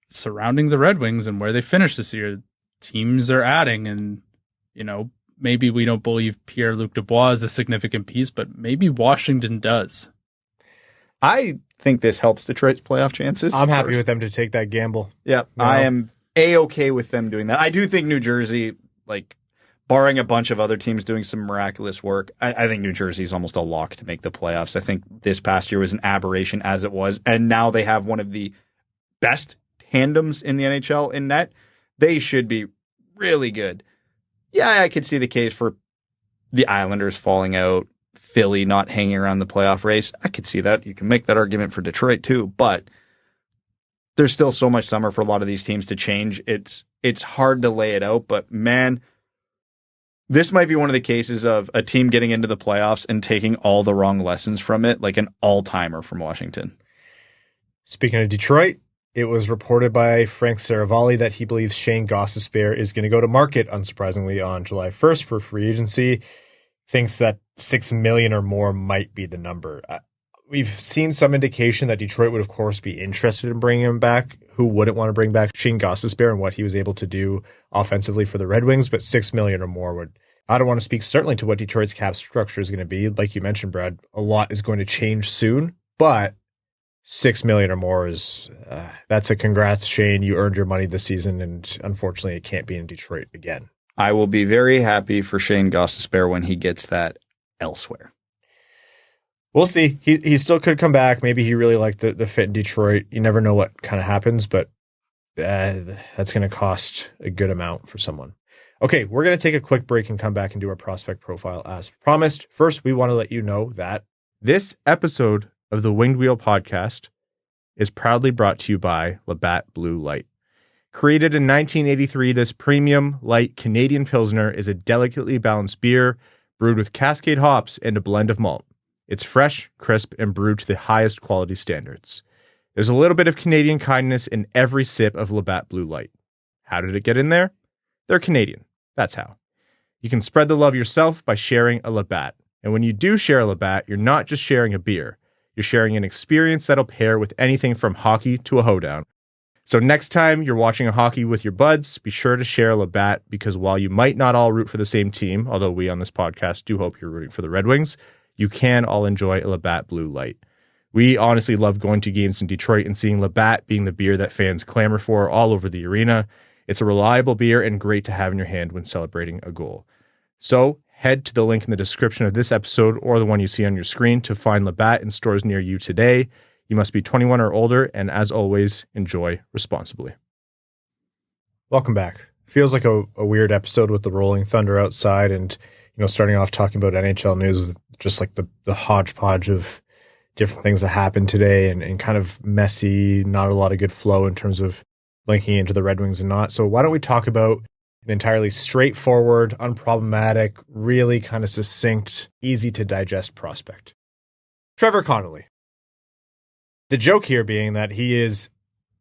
surrounding the Red Wings and where they finish this year, teams are adding, and maybe we don't believe Pierre-Luc Dubois is a significant piece, but maybe Washington does. I think this helps Detroit's playoff chances. I'm happy with them to take that gamble. Yeah, I am A-okay with them doing that. I do think New Jersey, barring a bunch of other teams doing some miraculous work, I think New Jersey is almost a lock to make the playoffs. I think this past year was an aberration as it was, and now they have one of the best tandems in the NHL in net. They should be really good. Yeah, I could see the case for the Islanders falling out, Philly not hanging around the playoff race. I could see that. You can make that argument for Detroit too, but there's still so much summer for a lot of these teams to change. It's hard to lay it out, but man, this might be one of the cases of a team getting into the playoffs and taking all the wrong lessons from it, like an all-timer from Washington. Speaking of Detroit, it was reported by Frank Saravalli that he believes Shayne Gostisbehere is going to go to market, unsurprisingly, on July 1st for free agency. Thinks that $6 million or more might be the number. We've seen some indication that Detroit would, of course, be interested in bringing him back. Who wouldn't want to bring back Shayne Gostisbehere and what he was able to do offensively for the Red Wings? But $6 million or more would. I don't want to speak certainly to what Detroit's cap structure is going to be. Like you mentioned, Brad, a lot is going to change soon, but $6 million or more is that's a congrats, Shayne. You earned your money this season, and unfortunately, it can't be in Detroit again. I will be very happy for Shayne Gostisbehere when he gets that elsewhere. We'll see. He still could come back. Maybe he really liked the fit in Detroit. You never know what kind of happens, but that's going to cost a good amount for someone. Okay, we're going to take a quick break and come back and do our prospect profile as promised. First, we want to let you know that this episode of the Winged Wheel podcast is proudly brought to you by Labatt Blue Light. Created in 1983, this premium light Canadian Pilsner is a delicately balanced beer brewed with Cascade hops and a blend of malt. It's fresh, crisp, and brewed to the highest quality standards. There's a little bit of Canadian kindness in every sip of Labatt Blue Light. How did it get in there? They're Canadian. That's how. You can spread the love yourself by sharing a Labatt. And when you do share a Labatt, you're not just sharing a beer. You're sharing an experience that'll pair with anything from hockey to a hoedown. So next time you're watching a hockey with your buds, be sure to share a Labatt, because while you might not all root for the same team, although we on this podcast do hope you're rooting for the Red Wings, you can all enjoy a Labatt Blue Light. We honestly love going to games in Detroit and seeing Labatt being the beer that fans clamor for all over the arena. It's a reliable beer and great to have in your hand when celebrating a goal. So head to the link in the description of this episode or the one you see on your screen to find Labatt in stores near you today. You must be 21 or older, and as always, enjoy responsibly. Welcome back. Feels like a weird episode with the rolling thunder outside and, starting off talking about NHL news, just like the hodgepodge of different things that happened today and kind of messy, not a lot of good flow in terms of linking into the Red Wings and not. So why don't we talk about an entirely straightforward, unproblematic, really kind of succinct, easy to digest prospect. Trevor Connelly. The joke here being that he is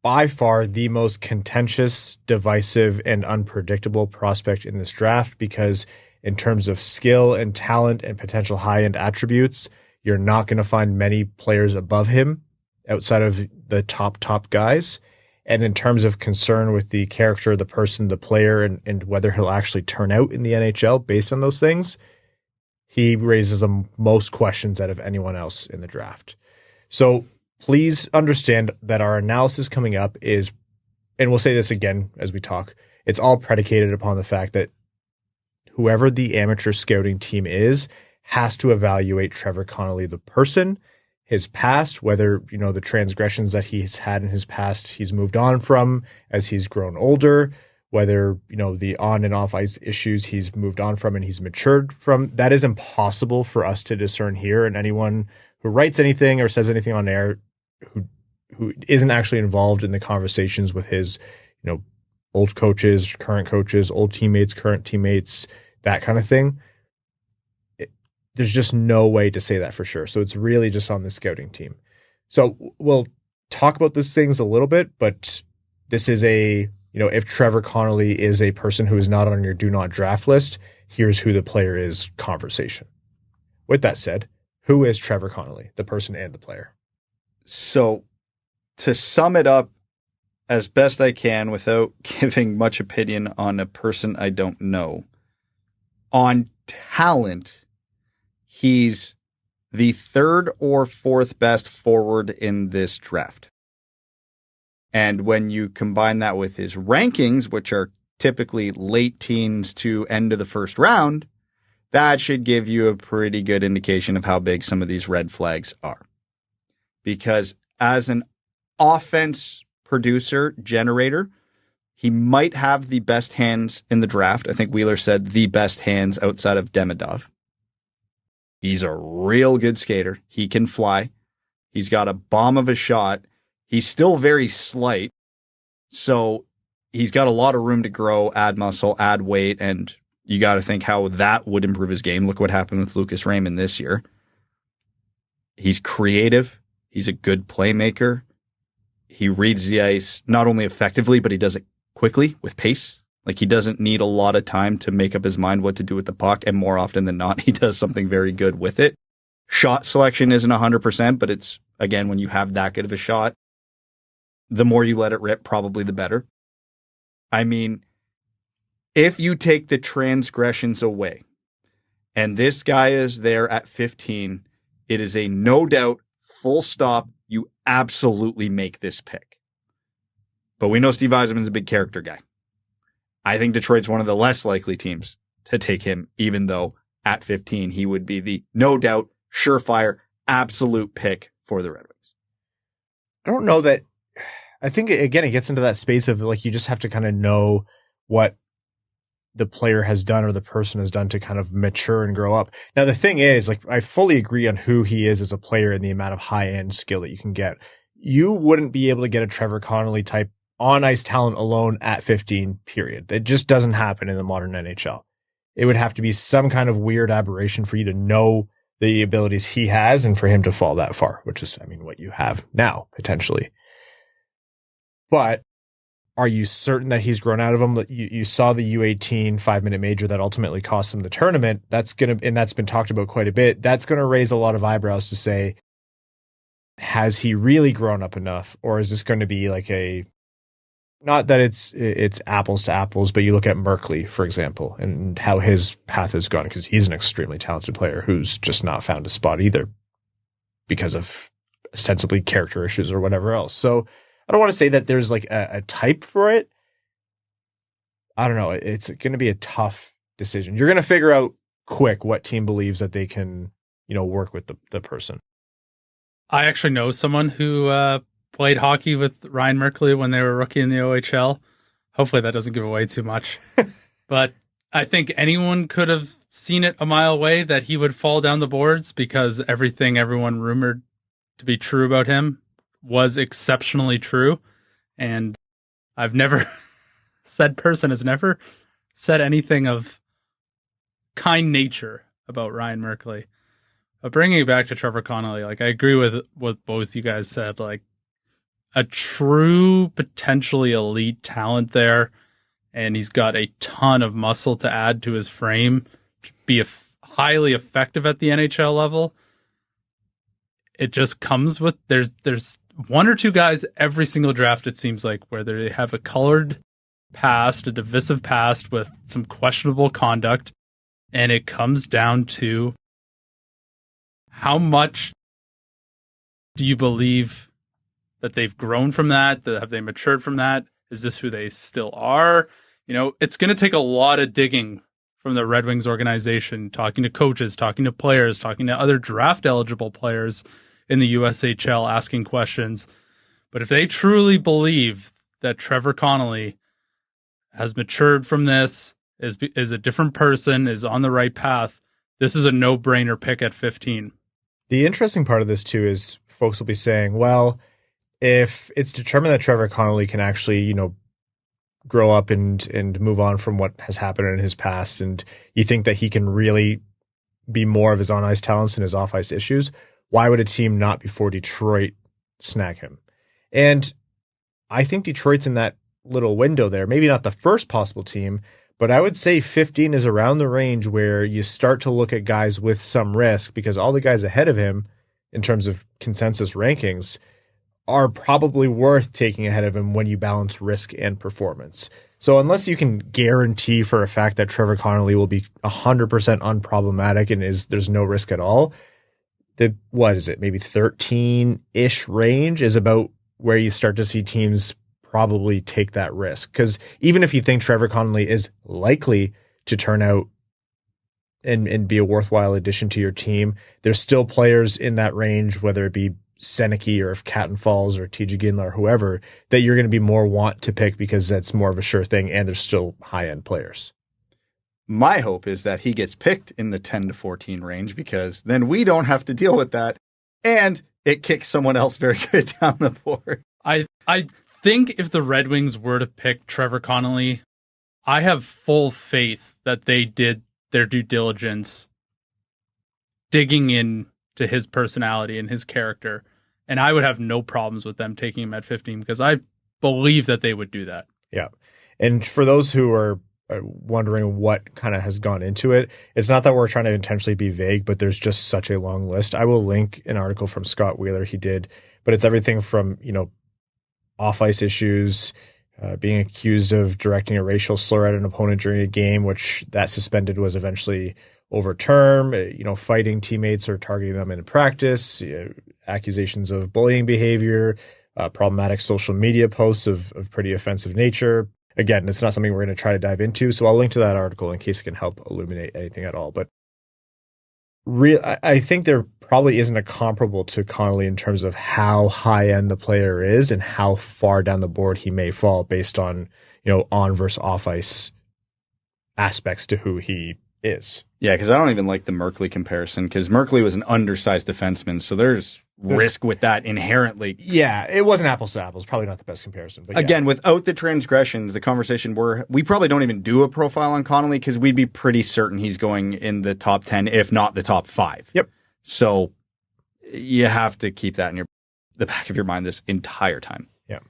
by far the most contentious, divisive, and unpredictable prospect in this draft, because in terms of skill and talent and potential high-end attributes, you're not going to find many players above him outside of the top guys. And in terms of concern with the character, the person, the player, and whether he'll actually turn out in the NHL based on those things, he raises the most questions out of anyone else in the draft. So please understand that our analysis coming up is, and we'll say this again as we talk, it's all predicated upon the fact that whoever the amateur scouting team is has to evaluate Trevor Connelly, the person, his past, whether, the transgressions that he's had in his past, he's moved on from as he's grown older, whether, the on and off ice issues he's moved on from and he's matured from. That is impossible for us to discern here. And anyone who writes anything or says anything on air who isn't actually involved in the conversations with his, old coaches, current coaches, old teammates, current teammates, that kind of thing, there's just no way to say that for sure. So it's really just on the scouting team. So we'll talk about those things a little bit, but this is if Trevor Connelly is a person who is not on your do not draft list, here's who the player is conversation. With that said, who is Trevor Connelly, the person and the player? So to sum it up as best I can without giving much opinion on a person I don't know, on talent, he's the third or fourth best forward in this draft. And when you combine that with his rankings, which are typically late teens to end of the first round, that should give you a pretty good indication of how big some of these red flags are. Because as an offense producer, generator, he might have the best hands in the draft. I think Wheeler said the best hands outside of Demidov. He's a real good skater. He can fly. He's got a bomb of a shot. He's still very slight. So he's got a lot of room to grow, add muscle, add weight, and you got to think how that would improve his game. Look what happened with Lucas Raymond this year. He's creative. He's a good playmaker. He reads the ice not only effectively, but he does it quickly with pace. Like, he doesn't need a lot of time to make up his mind what to do with the puck, and more often than not, he does something very good with it. Shot selection isn't 100%, but it's, again, when you have that good of a shot, the more you let it rip, probably the better. I mean, if you take the transgressions away, and this guy is there at 15, it is a no doubt, full stop, you absolutely make this pick. But we know Steve Yzerman's a big character guy. I think Detroit's one of the less likely teams to take him, even though at 15, he would be the no doubt, surefire, absolute pick for the Red Wings. I don't know that. I think, again, it gets into that space of, like, you just have to kind of know what the player has done or the person has done to kind of mature and grow up. Now, the thing is, like, I fully agree on who he is as a player and the amount of high-end skill that you can get. You wouldn't be able to get a Trevor Connelly type on-ice talent alone at 15, period. It just doesn't happen in the modern NHL. It would have to be some kind of weird aberration for you to know the abilities he has and for him to fall that far, which is, I mean, what you have now, potentially. But are you certain that he's grown out of them? You saw the U18 5-minute major that ultimately cost him the tournament. And that's been talked about quite a bit. That's going to raise a lot of eyebrows to say, has he really grown up enough? Or is this going to be like a not that it's apples to apples, but you look at Merkley, for example, and how his path has gone, because he's an extremely talented player who's just not found a spot either because of ostensibly character issues or whatever else. So I don't want to say that there's like a type for it. I don't know. It's going to be a tough decision. You're going to figure out quick what team believes that they can, work with the person. I actually know someone who played hockey with Ryan Merkley when they were rookie in the OHL. Hopefully that doesn't give away too much. But I think anyone could have seen it a mile away that he would fall down the boards, because everything everyone rumored to be true about him was exceptionally true. And I've never, said person has never said anything of kind nature about Ryan Merkley. But bringing it back to Trevor Connelly, like, I agree with what both you guys said. Like, a true, potentially elite talent there, and he's got a ton of muscle to add to his frame to be highly effective at the NHL level. It just comes with, there's one or two guys every single draft, it seems like, where they have a colored past, a divisive past with some questionable conduct, and it comes down to how much do you believe that they've grown from that? Have they matured from that? Is this who they still are? It's going to take a lot of digging from the Red Wings organization, talking to coaches, talking to players, talking to other draft-eligible players in the USHL, asking questions. But if they truly believe that Trevor Connelly has matured from this, is a different person, is on the right path, this is a no-brainer pick at 15. The interesting part of this, too, is folks will be saying, well, if it's determined that Trevor Connelly can actually, grow up and move on from what has happened in his past, and you think that he can really be more of his on-ice talents and his off-ice issues, why would a team not before Detroit snag him? And I think Detroit's in that little window there. Maybe not the first possible team, but I would say 15 is around the range where you start to look at guys with some risk, because all the guys ahead of him in terms of consensus rankings are probably worth taking ahead of him when you balance risk and performance. So unless you can guarantee for a fact that Trevor Connelly will be 100% unproblematic and there's no risk at all, what is it? Maybe 13-ish range is about where you start to see teams probably take that risk. Because even if you think Trevor Connelly is likely to turn out and be a worthwhile addition to your team, there's still players in that range, whether it be Seneke or if Catton Falls or TJ Ginla or whoever, that you're going to be more want to pick because that's more of a sure thing, and there's still high-end players. My hope is that he gets picked in the 10 to 14 range, because then we don't have to deal with that, and it kicks someone else very good down the board. I think if the Red Wings were to pick Trevor Connelly, I have full faith that they did their due diligence digging in to his personality and his character, and I would have no problems with them taking him at 15, because I believe that they would do that. Yeah. And for those who are wondering what kind of has gone into it, it's not that we're trying to intentionally be vague, but there's just such a long list. I will link an article from Scott Wheeler he did, but it's everything from, off-ice issues, being accused of directing a racial slur at an opponent during a game, which that suspended was eventually overturned, fighting teammates or targeting them in practice, accusations of bullying behavior, problematic social media posts of pretty offensive nature. Again, it's not something we're going to try to dive into, so I'll link to that article in case it can help illuminate anything at all. But I think there probably isn't a comparable to Connelly in terms of how high-end the player is and how far down the board he may fall based on, on versus off-ice aspects to who he is. Yeah, because I don't even like the Merkley comparison, because Merkley was an undersized defenseman, so there's risk with that inherently. Yeah, it wasn't apples to apples. Probably not the best comparison. But again, without the transgressions, the conversation we probably don't even do a profile on Connelly, because we'd be pretty certain he's going in the top 10, if not the top 5. Yep. So you have to keep that in the back of your mind this entire time. Yeah.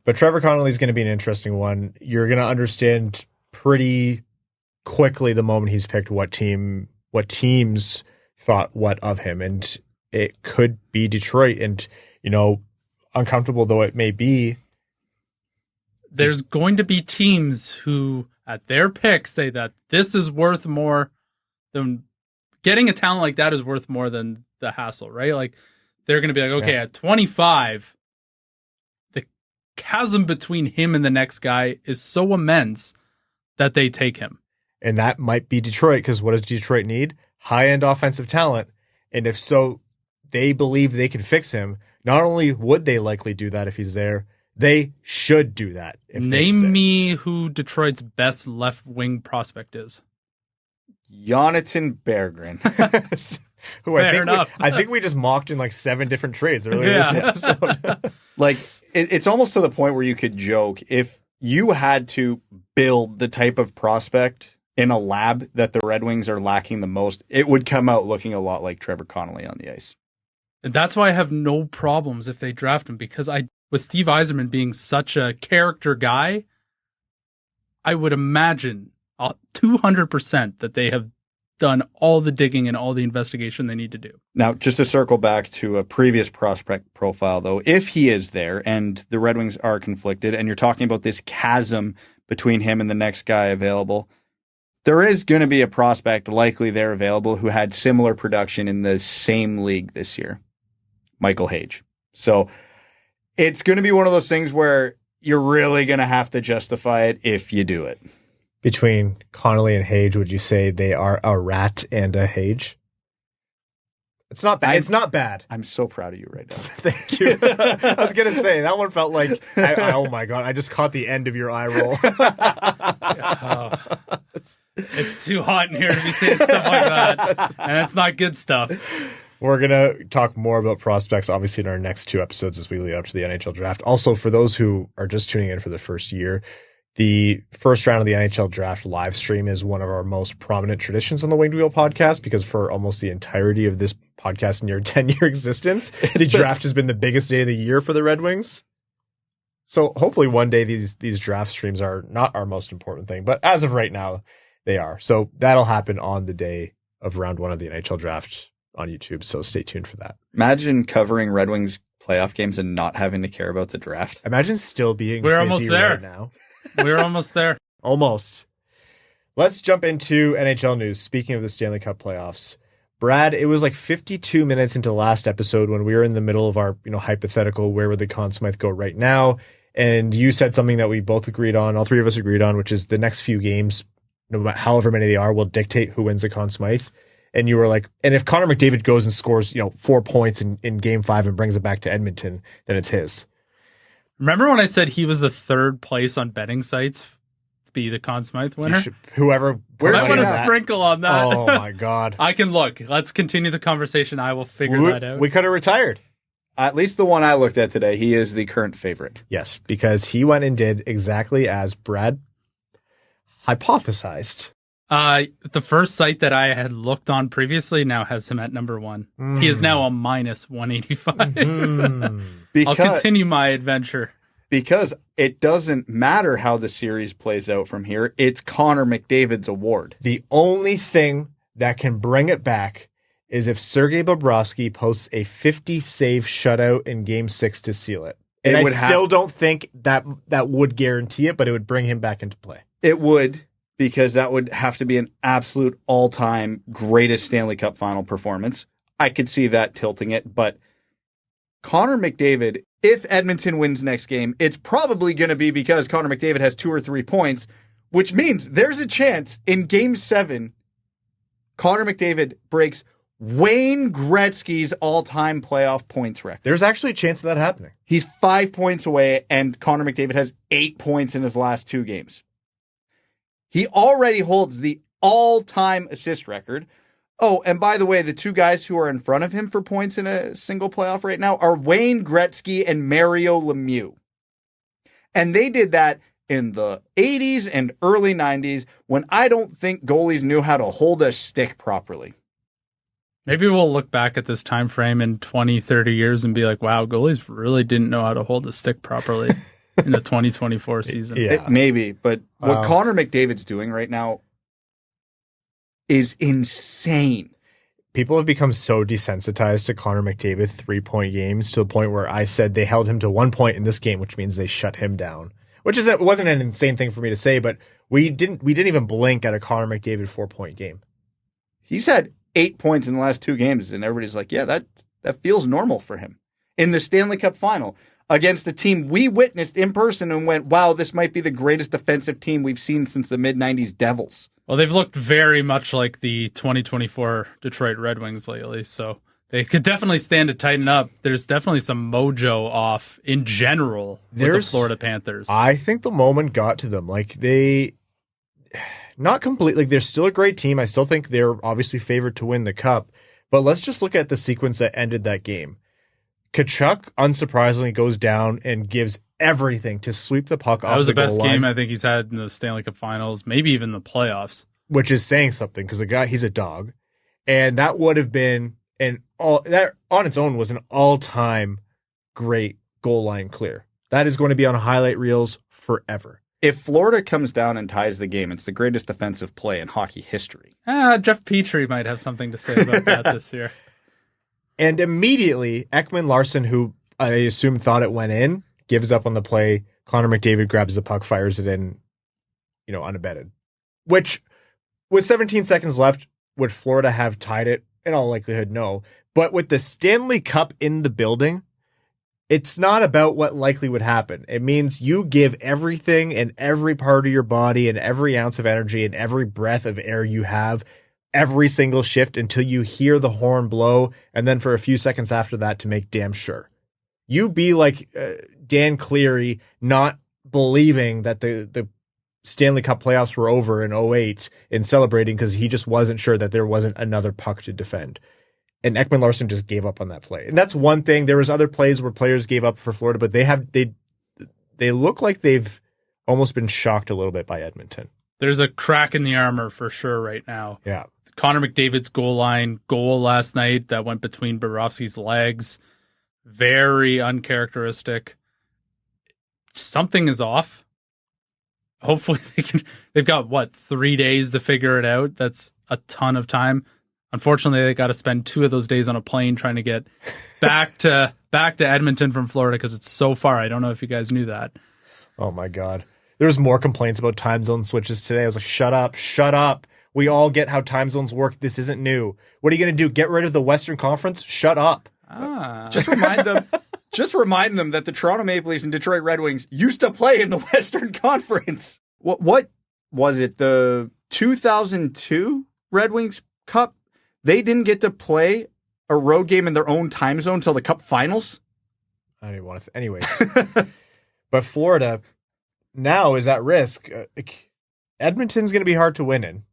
But Trevor Connelly is going to be an interesting one. You're going to understand pretty quickly the moment he's picked what teams thought what of him, and it could be Detroit. And uncomfortable though it may be, there's going to be teams who, at their pick, say that this is worth more than getting a talent like that is worth more than the hassle, right? Like, they're going to be like, okay, at 25, the chasm between him and the next guy is so immense that they take him. And that might be Detroit, because what does Detroit need? High-end offensive talent. And if so, they believe they can fix him. Not only would they likely do that if he's there, they should do that. Name me who Detroit's best left wing prospect is. Jonathan Berggren. Who I think we just mocked in like 7 different trades earlier this episode. Like, it's almost to the point where you could joke, if you had to build the type of prospect in a lab that the Red Wings are lacking the most, it would come out looking a lot like Trevor Connelly on the ice. And that's why I have no problems if they draft him, because with Steve Yzerman being such a character guy, I would imagine 200% that they have done all the digging and all the investigation they need to do. Now, just to circle back to a previous prospect profile, though, if he is there and the Red Wings are conflicted and you're talking about this chasm between him and the next guy available, there is going to be a prospect likely there available who had similar production in the same league this year, Michael Hage. So it's going to be one of those things where you're really going to have to justify it if you do it. Between Connelly and Hage, would you say they are a rat and a Hage? It's not bad. It's not bad. I'm so proud of you right now. Thank you. I was going to say, that one felt like, oh my God, I just caught the end of your eye roll. It's too hot in here to be saying stuff like that. And it's not good stuff. We're going to talk more about prospects, obviously, in our next 2 episodes as we lead up to the NHL draft. Also, for those who are just tuning in for the first year, the first round of the NHL draft live stream is one of our most prominent traditions on the Winged Wheel podcast, because for almost the entirety of this podcast near 10-year existence, the draft has been the biggest day of the year for the Red Wings. So hopefully one day these draft streams are not our most important thing, but as of right now, they are. So that'll happen on the day of round 1 of the NHL draft on YouTube. So stay tuned for that. Imagine covering Red Wings playoff games and not having to care about the draft. Imagine still being We're busy almost there right now. We're almost there. Almost. Let's jump into NHL news. Speaking of the Stanley Cup playoffs, Brad, it was like 52 minutes into the last episode when we were in the middle of our, hypothetical, where would the Conn Smythe go right now? And you said something that we both agreed on, all 3 of us agreed on, which is the next few games, no matter however many they are, will dictate who wins the Conn Smythe. And you were like, and if Connor McDavid goes and scores, 4 points in game 5 and brings it back to Edmonton, then it's his. Remember when I said he was the 3rd place on betting sites to be the Conn Smythe winner? Whoever. I want to sprinkle on that. Oh my God. I can look. Let's continue the conversation. I will figure that out. We could have retired. At least the one I looked at today, he is the current favorite. Yes, because he went and did exactly as Brad hypothesized. The first site that I had looked on previously now has him at number 1. He is now a minus 185. I'll continue my adventure. Because it doesn't matter how the series plays out from here. It's Connor McDavid's award. The only thing that can bring it back is if Sergei Bobrovsky posts a 50-save shutout in Game 6 to seal it. And I still don't think that would guarantee it, but it would bring him back into play. It would, because that would have to be an absolute all-time greatest Stanley Cup final performance. I could see that tilting it, but Connor McDavid, if Edmonton wins next game, it's probably going to be because Connor McDavid has 2 or 3 points, which means there's a chance in Game 7, Connor McDavid breaks Wayne Gretzky's all-time playoff points record. There's actually a chance of that happening. He's 5 points away, and Connor McDavid has 8 points in his last 2 games. He already holds the all-time assist record. Oh, and by the way, the 2 guys who are in front of him for points in a single playoff right now are Wayne Gretzky and Mario Lemieux. And they did that in the 80s and early 90s when I don't think goalies knew how to hold a stick properly. Maybe we'll look back at this time frame in 20, 30 years and be like, wow, goalies really didn't know how to hold a stick properly in the 2024 season. Yeah. Maybe, but what Connor McDavid's doing right now is insane. People have become so desensitized to Connor McDavid 3-point games to the point where I said they held him to 1 point in this game, which means they shut him down. which wasn't an insane thing for me to say, but we didn't even blink at a Connor McDavid 4-point game. He's had 8 points in the last 2 games, and everybody's like, yeah, that feels normal for him. In the Stanley Cup final, against a team we witnessed in person and went, wow, this might be the greatest defensive team we've seen since the mid-90s Devils. Well, they've looked very much like the 2024 Detroit Red Wings lately, so they could definitely stand to tighten up. There's definitely some mojo off in general with the Florida Panthers. I think the moment got to them. Like, they... Not completely. Like, they're still a great team. I still think they're obviously favored to win the cup. But let's just look at the sequence that ended that game. Tkachuk, unsurprisingly, goes down and gives everything to sweep the puck off the goal line. That was the best game I think he's had in the Stanley Cup Finals, maybe even the playoffs. Which is saying something, because the guy, he's a dog. And that would have been that on its own was an all-time great goal line clear. That is going to be on highlight reels forever. If Florida comes down and ties the game, it's the greatest defensive play in hockey history. Jeff Petrie might have something to say about that this year. And immediately, Ekman Larson, who I assume thought it went in, gives up on the play. Connor McDavid grabs the puck, fires it in, unabated. Which, with 17 seconds left, would Florida have tied it? In all likelihood, no. But with the Stanley Cup in the building, it's not about what likely would happen. It means you give everything and every part of your body and every ounce of energy and every breath of air you have every single shift until you hear the horn blow, and then for a few seconds after that to make damn sure. You be like Dan Cleary not believing that the Stanley Cup playoffs were over in 2008 and celebrating because he just wasn't sure that there wasn't another puck to defend. And Ekman Larson just gave up on that play. And that's one thing. There was other plays where players gave up for Florida, but they look like they've almost been shocked a little bit by Edmonton. There's a crack in the armor for sure right now. Yeah. Connor McDavid's goal line goal last night that went between Bobrovsky's legs. Very uncharacteristic. Something is off. Hopefully they've got 3 days to figure it out. That's a ton of time. Unfortunately, they got to spend 2 of those days on a plane trying to get back to Edmonton from Florida because it's so far. I don't know if you guys knew that. Oh my God. There was more complaints about time zone switches today. I was like, shut up. We all get how time zones work. This isn't new. What are you going to do? Get rid of the Western Conference? Shut up. Just remind them that the Toronto Maple Leafs and Detroit Red Wings used to play in the Western Conference. What was it? The 2002 Red Wings Cup? They didn't get to play a road game in their own time zone until the Cup Finals? I don't even want to... Anyways. But Florida now is at risk. Edmonton's going to be hard to win in.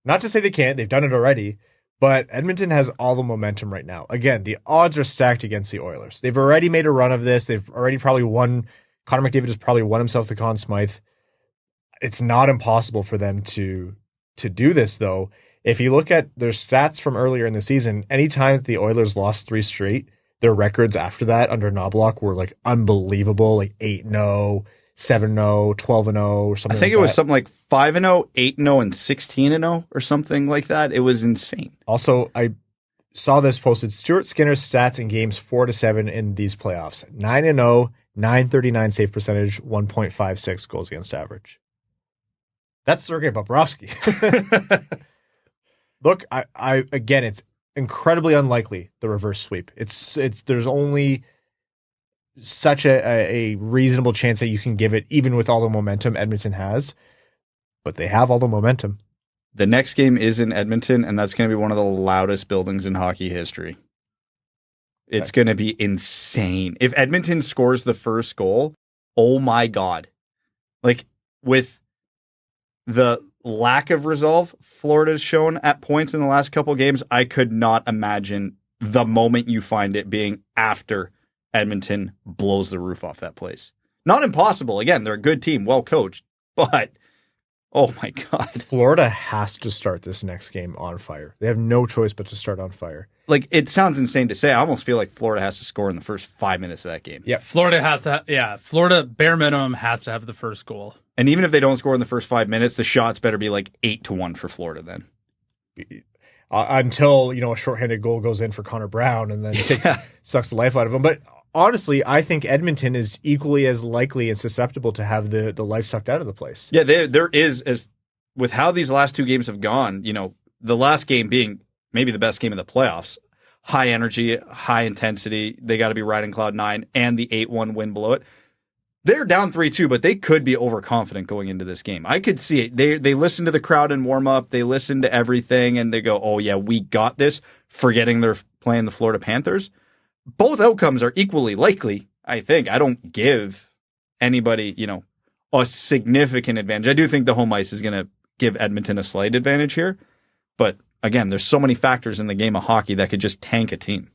Not to say they can't. They've done it already. But Edmonton has all the momentum right now. Again, the odds are stacked against the Oilers. They've already made a run of this. They've already probably won. Connor McDavid has probably won himself the Conn Smythe. It's not impossible for them to do this, though. If you look at their stats from earlier in the season, anytime the Oilers lost 3 straight, their records after that under Knobloch were like unbelievable, like 8-0, 7-0, 12-0, or something. I think it was something like 5-0, 8-0, and 16-0, or something like that. It was insane. Also, I saw this posted. Stuart Skinner's stats in games 4 to 7 in these playoffs: 9-0, 939 save percentage, 1.56 goals against average. That's Sergei Bobrovsky. Look, I again, it's incredibly unlikely the reverse sweep. There's only such a reasonable chance that you can give it, even with all the momentum Edmonton has. But they have all the momentum. The next game is in Edmonton, and that's going to be one of the loudest buildings in hockey history. It's going to be insane. If Edmonton scores the first goal, oh my God. Like, with the lack of resolve Florida's shown at points in the last couple games, I could not imagine the moment you find it being after Edmonton blows the roof off that place. Not impossible. Again, they're a good team, well coached, but oh my God. Florida has to start this next game on fire. They have no choice but to start on fire. Like, it sounds insane to say. I almost feel like Florida has to score in the first 5 minutes of that game. Yeah, Florida has to. Florida bare minimum has to have the first goal. And even if they don't score in the first 5 minutes, the shots better be like 8-1 for Florida then. Until, a shorthanded goal goes in for Connor Brown and then sucks the life out of him. But honestly, I think Edmonton is equally as likely and susceptible to have the life sucked out of the place. Yeah, there is, as with how these last 2 games have gone, the last game being maybe the best game of the playoffs. High energy, high intensity. They got to be riding cloud 9 and the 8-1 win below it. They're down 3-2, but they could be overconfident going into this game. I could see it. They listen to the crowd in warm-up. They listen to everything, and they go, oh, yeah, we got this, forgetting they're playing the Florida Panthers. Both outcomes are equally likely, I think. I don't give anybody, a significant advantage. I do think the home ice is going to give Edmonton a slight advantage here, but again, there's so many factors in the game of hockey that could just tank a team.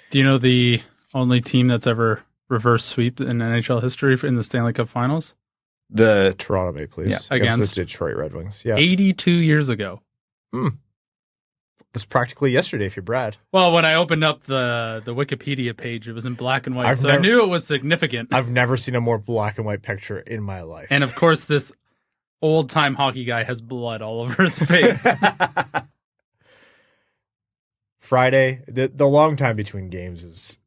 Do you know the only team that's ever reverse sweep in NHL history in the Stanley Cup Finals? The Toronto Maple Leafs against the Detroit Red Wings. Yeah, 82 years ago. That's practically yesterday if you're Brad. Well, when I opened up the Wikipedia page, it was in black and white, I knew it was significant. I've never seen a more black and white picture in my life. And of course, this old-time hockey guy has blood all over his face. Friday, the long time between games is...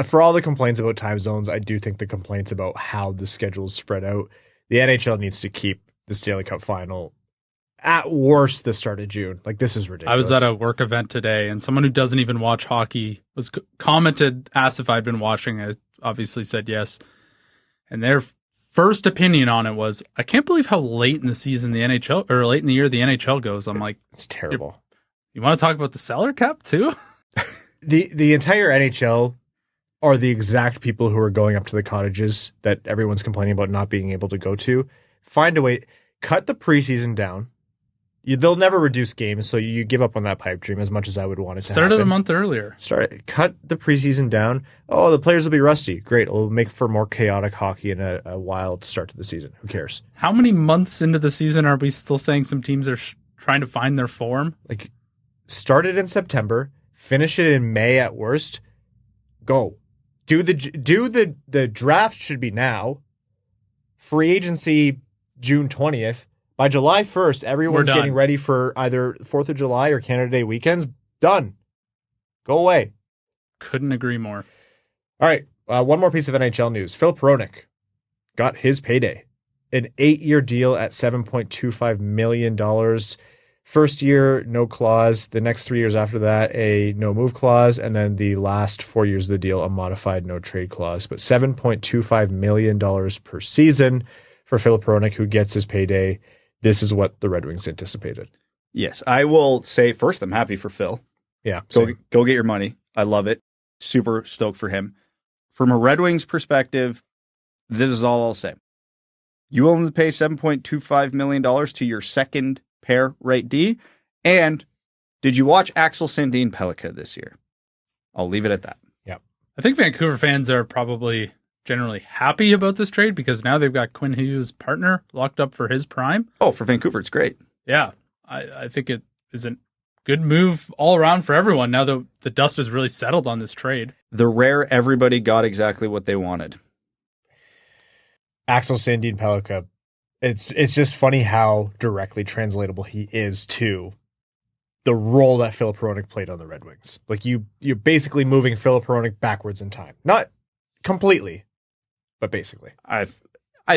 for all the complaints about time zones, I do think the complaints about how the schedule is spread out, the NHL needs to keep the Stanley Cup Final at worst the start of June. Like, this is ridiculous. I was at a work event today, and someone who doesn't even watch hockey was asked if I'd been watching. I obviously said yes. And their first opinion on it was, I can't believe how late in the season the NHL, or late in the year the NHL goes. I'm like, it's terrible. You want to talk about the salary cap too? The entire NHL are the exact people who are going up to the cottages that everyone's complaining about not being able to go to. Find a way, cut the preseason down. They'll never reduce games, so you give up on that pipe dream as much as I would want it to Started happen. a month earlier. Cut the preseason down. Oh, the players will be rusty. Great. It'll make for more chaotic hockey and a wild start to the season. Who cares? How many months into the season are we still saying some teams are trying to find their form? Like, start it in September, finish it in May at worst. Go. The draft should be now. Free agency June 20th. By July 1st, everyone's getting ready for either 4th of July or Canada Day weekends. Done. Go away. Couldn't agree more. All right. One more piece of NHL news. Philip-Hronek got his payday. An 8-year deal at $7.25 million. First year, no clause. The next 3 years after that, a no move clause. And then the last 4 years of the deal, a modified no trade clause. But $7.25 million per season for Philip-Hronek, who gets his payday. This is what the Red Wings anticipated. Yes, I will say first, I'm happy for Phil. Yeah. Go get your money. I love it. Super stoked for him. From a Red Wings perspective, this is all I'll say. You willing to pay $7.25 million to your second pair right D? And did you watch Axel Sandin Pellikka this year? I'll leave it at that. Yeah. I think Vancouver fans are probably generally happy about this trade because now they've got Quinn Hughes' partner locked up for his prime. Oh, for Vancouver, it's great. Yeah. I think it is a good move all around for everyone now that the dust is really settled on this trade. The rare everybody got exactly what they wanted. Axel Sandin Pellikka, it's just funny how directly translatable he is to the role that Philip-Hronek played on the Red Wings. Like, you're basically moving Philip-Hronek backwards in time. Not completely, but basically. I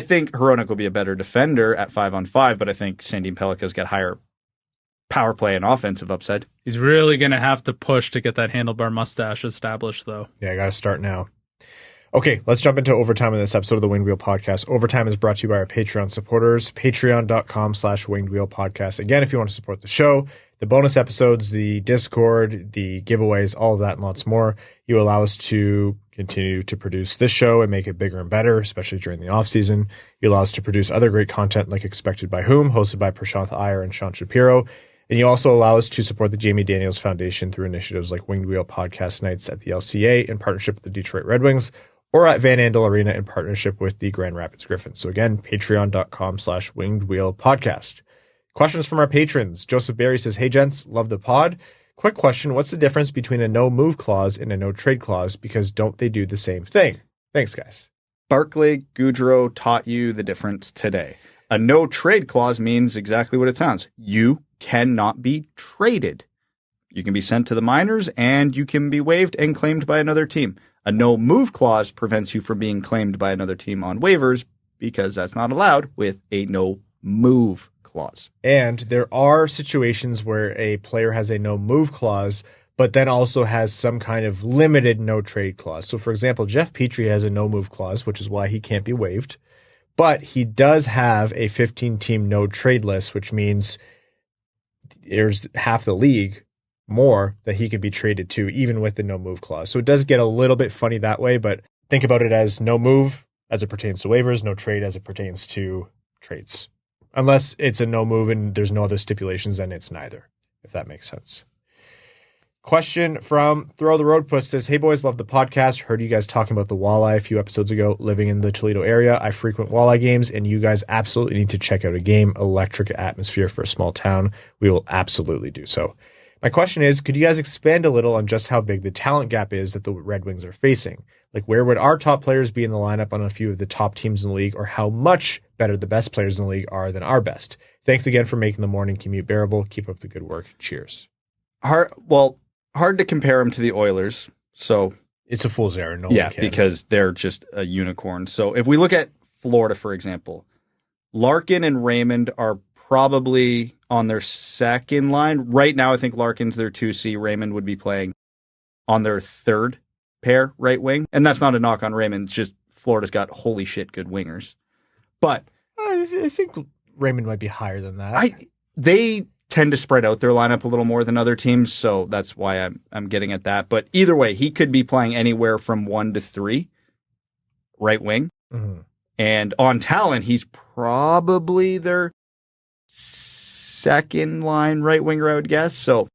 think Hronek will be a better defender at 5-on-5, but I think Sandin Pellikka's got higher power play and offensive upside. He's really going to have to push to get that handlebar mustache established, though. Yeah, I got to start now. Okay, let's jump into overtime in this episode of the Winged Wheel Podcast. Overtime is brought to you by our Patreon supporters, patreon.com/Winged Wheel Podcast. Again, if you want to support the show, the bonus episodes, the Discord, the giveaways, all of that and lots more, you allow us to continue to produce this show and make it bigger and better, especially during the off season. You allow us to produce other great content like Expected by Whom, hosted by Prashanth Iyer and Sean Shapiro. And you also allow us to support the Jamie Daniels Foundation through initiatives like Winged Wheel Podcast Nights at the LCA in partnership with the Detroit Red Wings, or at Van Andel Arena in partnership with the Grand Rapids Griffins. So again, patreon.com/Winged Wheel Podcast. Questions from our patrons. Joseph Berry says, hey gents, love the pod. Quick question, what's the difference between a no move clause and a no trade clause? Because don't they do the same thing? Thanks, guys. Barclay Goodrow taught you the difference today. A no trade clause means exactly what it sounds. You cannot be traded. You can be sent to the minors, and you can be waived and claimed by another team. A no-move clause prevents you from being claimed by another team on waivers because that's not allowed with a no-move clause. And there are situations where a player has a no-move clause, but then also has some kind of limited no-trade clause. So, for example, Jeff Petrie has a no-move clause, which is why he can't be waived. But he does have a 15-team no-trade list, which means there's half the league more that he could be traded to, even with the no-move clause. So it does get a little bit funny that way, but think about it as no move as it pertains to waivers, no trade as it pertains to trades. Unless it's a no move and there's no other stipulations, then it's neither, if that makes sense. Question from Throw the Road Puss says, hey boys, love the podcast. Heard you guys talking about the walleye a few episodes ago. Living in the Toledo area, I frequent walleye games, and you guys absolutely need to check out a game. Electric atmosphere for a small town. We will absolutely do so. My question is, could you guys expand a little on just how big the talent gap is that the Red Wings are facing? Like, where would our top players be in the lineup on a few of the top teams in the league, or how much better the best players in the league are than our best? Thanks again for making the morning commute bearable. Keep up the good work. Cheers. Hard to compare them to the Oilers. So it's a fool's errand. No yeah, one can. because they're just a unicorn. So if we look at Florida, for example, Larkin and Raymond are probably on their second line. Right now, I think Larkin's their 2C. Raymond would be playing on their third pair right wing. And that's not a knock on Raymond. It's just Florida's got holy shit good wingers. But I think Raymond might be higher than that. They tend to spread out their lineup a little more than other teams, so that's why I'm getting at that. But either way, he could be playing anywhere from 1 to 3 right wing. Mm-hmm. And on talent, he's probably their second line right winger, I would guess. So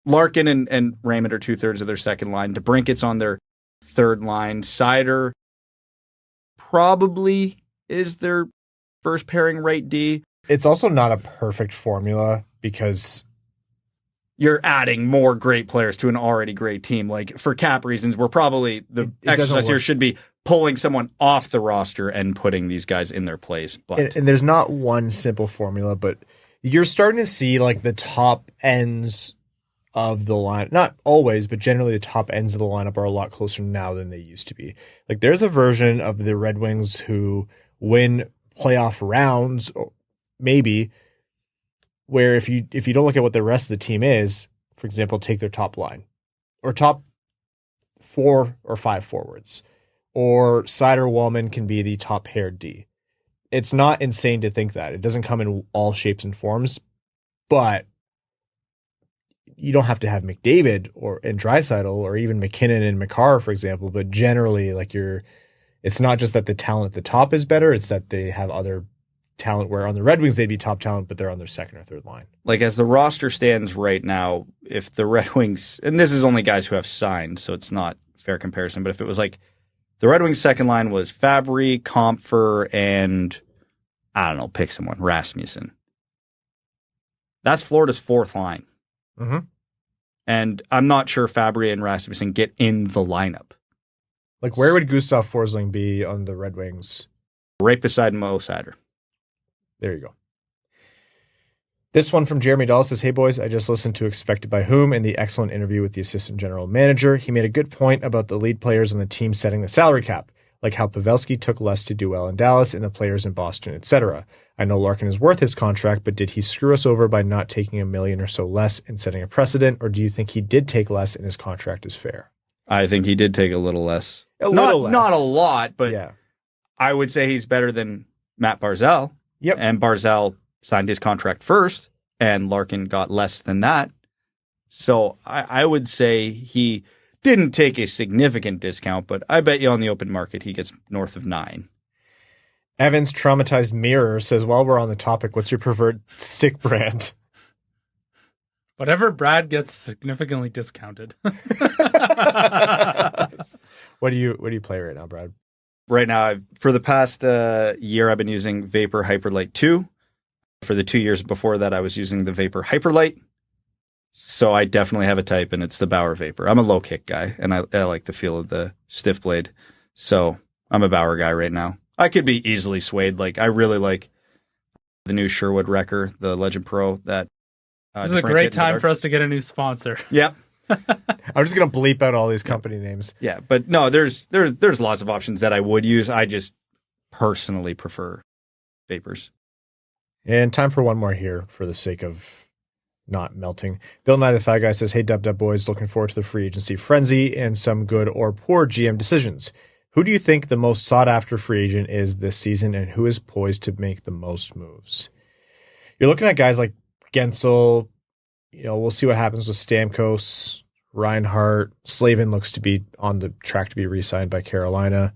Larkin and Raymond are 2/3 of their second line. DeBrincat's on their third line. Seider probably is their first pairing right D. It's also not a perfect formula because you're adding more great players to an already great team. Like, for cap reasons, we're probably the exercise here should be pulling someone off the roster and putting these guys in their place. But and there's not one simple formula, but you're starting to see like the top ends of the line, not always, but generally the top ends of the lineup are a lot closer now than they used to be. Like, there's a version of the Red Wings who win playoff rounds, maybe, where if you don't look at what the rest of the team is, for example, take their top line or top 4 or 5 forwards, or Seider Walman can be the top paired D. It's not insane to think that. It doesn't come in all shapes and forms, but you don't have to have McDavid and Draisaitl or even McKinnon and Makar, for example, but generally, like, it's not just that the talent at the top is better, it's that they have other talent where on the Red Wings they'd be top talent, but they're on their second or third line. Like, as the roster stands right now, if the Red Wings, and this is only guys who have signed, so it's not fair comparison, but if it was like the Red Wings second line was Fabry, Kuemper, and I don't know, pick someone, Rasmussen. That's Florida's fourth line. Mm-hmm. And I'm not sure Fabry and Rasmussen get in the lineup. Like, where would Gustav Forsling be on the Red Wings? Right beside Mo Seider. There you go. This one from Jeremy Dahl says, hey boys, I just listened to Expected by Whom in the excellent interview with the assistant general manager. He made a good point about the lead players on the team setting the salary cap, like how Pavelski took less to do well in Dallas and the players in Boston, etc. I know Larkin is worth his contract, but did he screw us over by not taking $1 million or so less and setting a precedent, or do you think he did take less and his contract is fair? I think he did take a little less. Not a lot, but yeah. I would say he's better than Matt Barzal. Yep. And Barzal signed his contract first, and Larkin got less than that. So I would say he didn't take a significant discount, but I bet you on the open market he gets north of 9. Evan's Traumatized Mirror says, while we're on the topic, what's your preferred stick brand? Whatever Brad gets significantly discounted. What do you play right now, Brad? Right now, for the past year, I've been using Vapor Hyperlight 2. For the 2 years before that, I was using the Vapor Hyperlight. So I definitely have a type, and it's the Bauer Vapor. I'm a low kick guy, and I like the feel of the stiff blade. So I'm a Bauer guy right now. I could be easily swayed. Like, I really like the new Sherwood Wrecker, the Legend Pro that This is a great time for us to get a new sponsor. Yep. I'm just going to bleep out all these company names. Yeah, but no, there's lots of options that I would use. I just personally prefer Vapors. And time for one more here for the sake of not melting. Bill Nye the Thigh Guy says, hey, Dub boys, looking forward to the free agency frenzy and some good or poor GM decisions. Who do you think the most sought-after free agent is this season, and who is poised to make the most moves? You're looking at guys like Gensel. We'll see what happens with Stamkos, Reinhart. Slavin looks to be on the track to be re-signed by Carolina.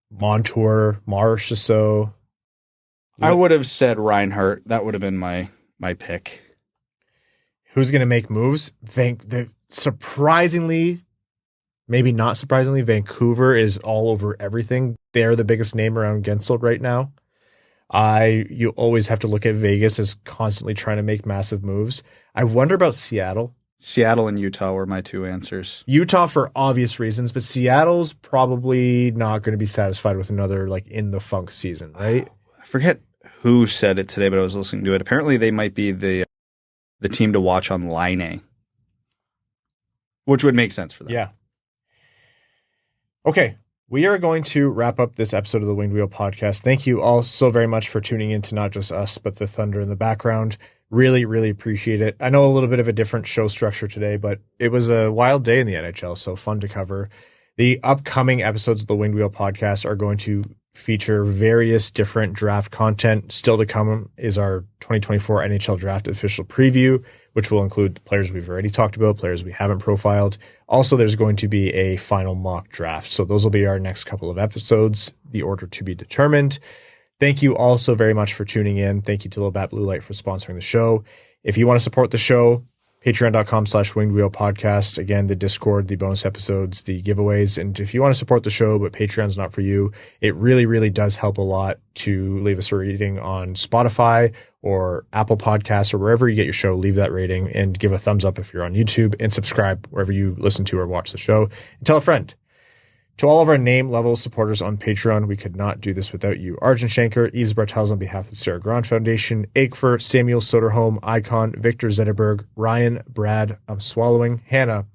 Montour, Marchessault. I would have said Reinhart. That would have been my pick. Who's going to make moves? Surprisingly, maybe not surprisingly, Vancouver is all over everything. They're the biggest name around Gensel right now. You always have to look at Vegas as constantly trying to make massive moves. I wonder about Seattle. Seattle and Utah were my two answers. Utah for obvious reasons, but Seattle's probably not going to be satisfied with another in the funk season, right? I forget who said it today, but I was listening to it. Apparently they might be the team to watch on Line A, which would make sense for them. Yeah. Okay. We are going to wrap up this episode of the Winged Wheel podcast. Thank you all so very much for tuning in to not just us, but the thunder in the background. Really, really appreciate it. I know a little bit of a different show structure today, but it was a wild day in the NHL, so fun to cover. The upcoming episodes of the Winged Wheel podcast are going to feature various different draft content. Still to come is our 2024 NHL Draft official preview, which will include players we've already talked about, players we haven't profiled. Also, there's going to be a final mock draft. So those will be our next couple of episodes, the order to be determined. Thank you all so very much for tuning in. Thank you to Little Bat Blue Light for sponsoring the show. If you want to support the show, patreon.com/wingedwheelpodcast. Again, the Discord, the bonus episodes, the giveaways. And if you want to support the show, but Patreon's not for you, it really, really does help a lot to leave us a rating on Spotify or Apple Podcasts or wherever you get your show. Leave that rating and give a thumbs up if you're on YouTube, and subscribe wherever you listen to or watch the show. And tell a friend. To all of our name level supporters on Patreon, we could not do this without you. Arjun Shankar, Yves Bartels on behalf of the Sarah Grand Foundation, Aikfer, Samuel Soderholm, Icon, Victor Zetterberg, Ryan, Brad, I'm swallowing, Hannah,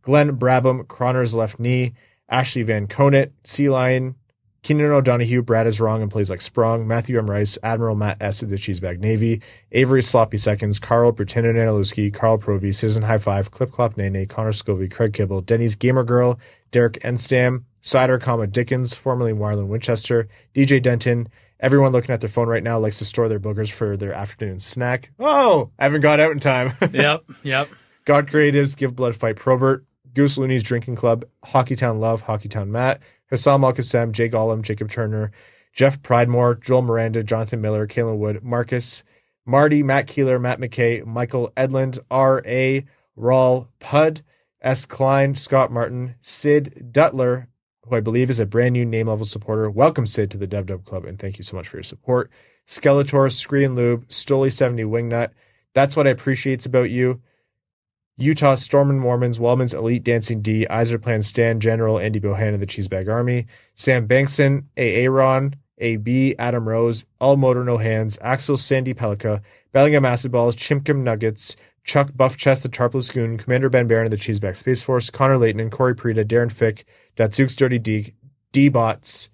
Glenn Brabham, Croner's left knee, Ashley Van Conant, Sea Lion, Keenan O'Donohue, Brad is wrong and plays like Sprong, Matthew M. Rice, Admiral Matt S. of the Cheesebag Navy, Avery Sloppy Seconds, Carl Pretender Naluski, Carl Provy, Citizen High Five, Clip Clop Nene, Connor Scovey, Craig Kibble, Denny's Gamer Girl, Derek Enstam, Cider, Dickens, formerly Marlon Winchester, DJ Denton. Everyone looking at their phone right now likes to store their boogers for their afternoon snack. Oh, I haven't got out in time. Yep. God Creatives, Give Blood, Fight Probert, Goose Looney's Drinking Club, Hockeytown Love, Hockeytown Matt, Hassam Al-Qassem, Jay Gollum, Jacob Turner, Jeff Pridemore, Joel Miranda, Jonathan Miller, Kalen Wood, Marcus, Marty, Matt Keeler, Matt McKay, Michael Edlund, R.A., Rawl, Pud, S. Klein, Scott Martin, Sid Dutler, who I believe is a brand new name level supporter. Welcome, Sid, to the Dub Club, and thank you so much for your support. Skeletor, Screen Lube, Stoli70 Wingnut. That's what I appreciate about you. Utah Stormin' Mormons, Wellman's Elite Dancing D, Iserplan Stan General, Andy Bohan of the Cheesebag Army, Sam Bankson, Aaron, AB, Adam Rose, All Motor No Hands, Axel Sandin Pellikka, Bellingham Acid Balls, Chimkim Nuggets, Chuck Buffchest, the Tarpless Goon, Commander Ben Barron of the Cheeseback Space Force, Connor Layton and Corey Prida, Darren Fick, Datsuk's Dirty Deke, D-Bots,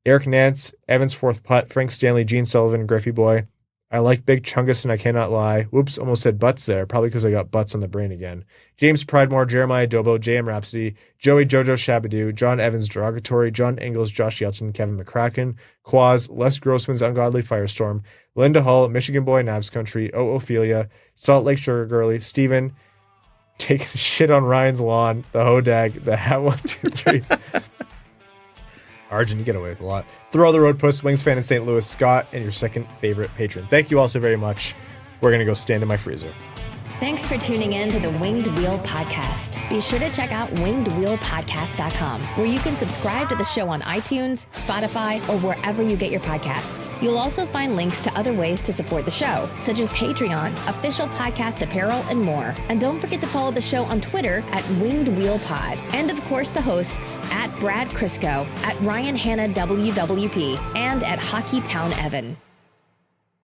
Eric Nance, Evans Fourth Putt, Frank Stanley, Gene Sullivan, Griffey Boy. I like Big Chungus and I cannot lie. Whoops, almost said butts there, probably because I got butts on the brain again. James Pridemore, Jeremiah Dobo, JM Rhapsody, Joey Jojo Shabadoo, John Evans Derogatory, John Ingalls, Josh Yelchin, Kevin McCracken, Quaz, Les Grossman's Ungodly Firestorm, Linda Hull, Michigan Boy, Nabs Country, Ophelia, Salt Lake Sugar Girly, Steven, taking shit on Ryan's lawn, the Hodag, the Hat 123. Arjun, you get away with a lot. Throw the Road Puss, Wings fan in St. Louis, Scott, and your second favorite patron. Thank you all so very much. We're going to go stand in my freezer. Thanks for tuning in to the Winged Wheel Podcast. Be sure to check out wingedwheelpodcast.com, where you can subscribe to the show on iTunes, Spotify, or wherever you get your podcasts. You'll also find links to other ways to support the show, such as Patreon, official podcast apparel, and more. And don't forget to follow the show on Twitter at Winged Wheel Pod. And of course, the hosts at Brad Crisco, at Ryan Hanna WWP, and at Hockeytown Evan.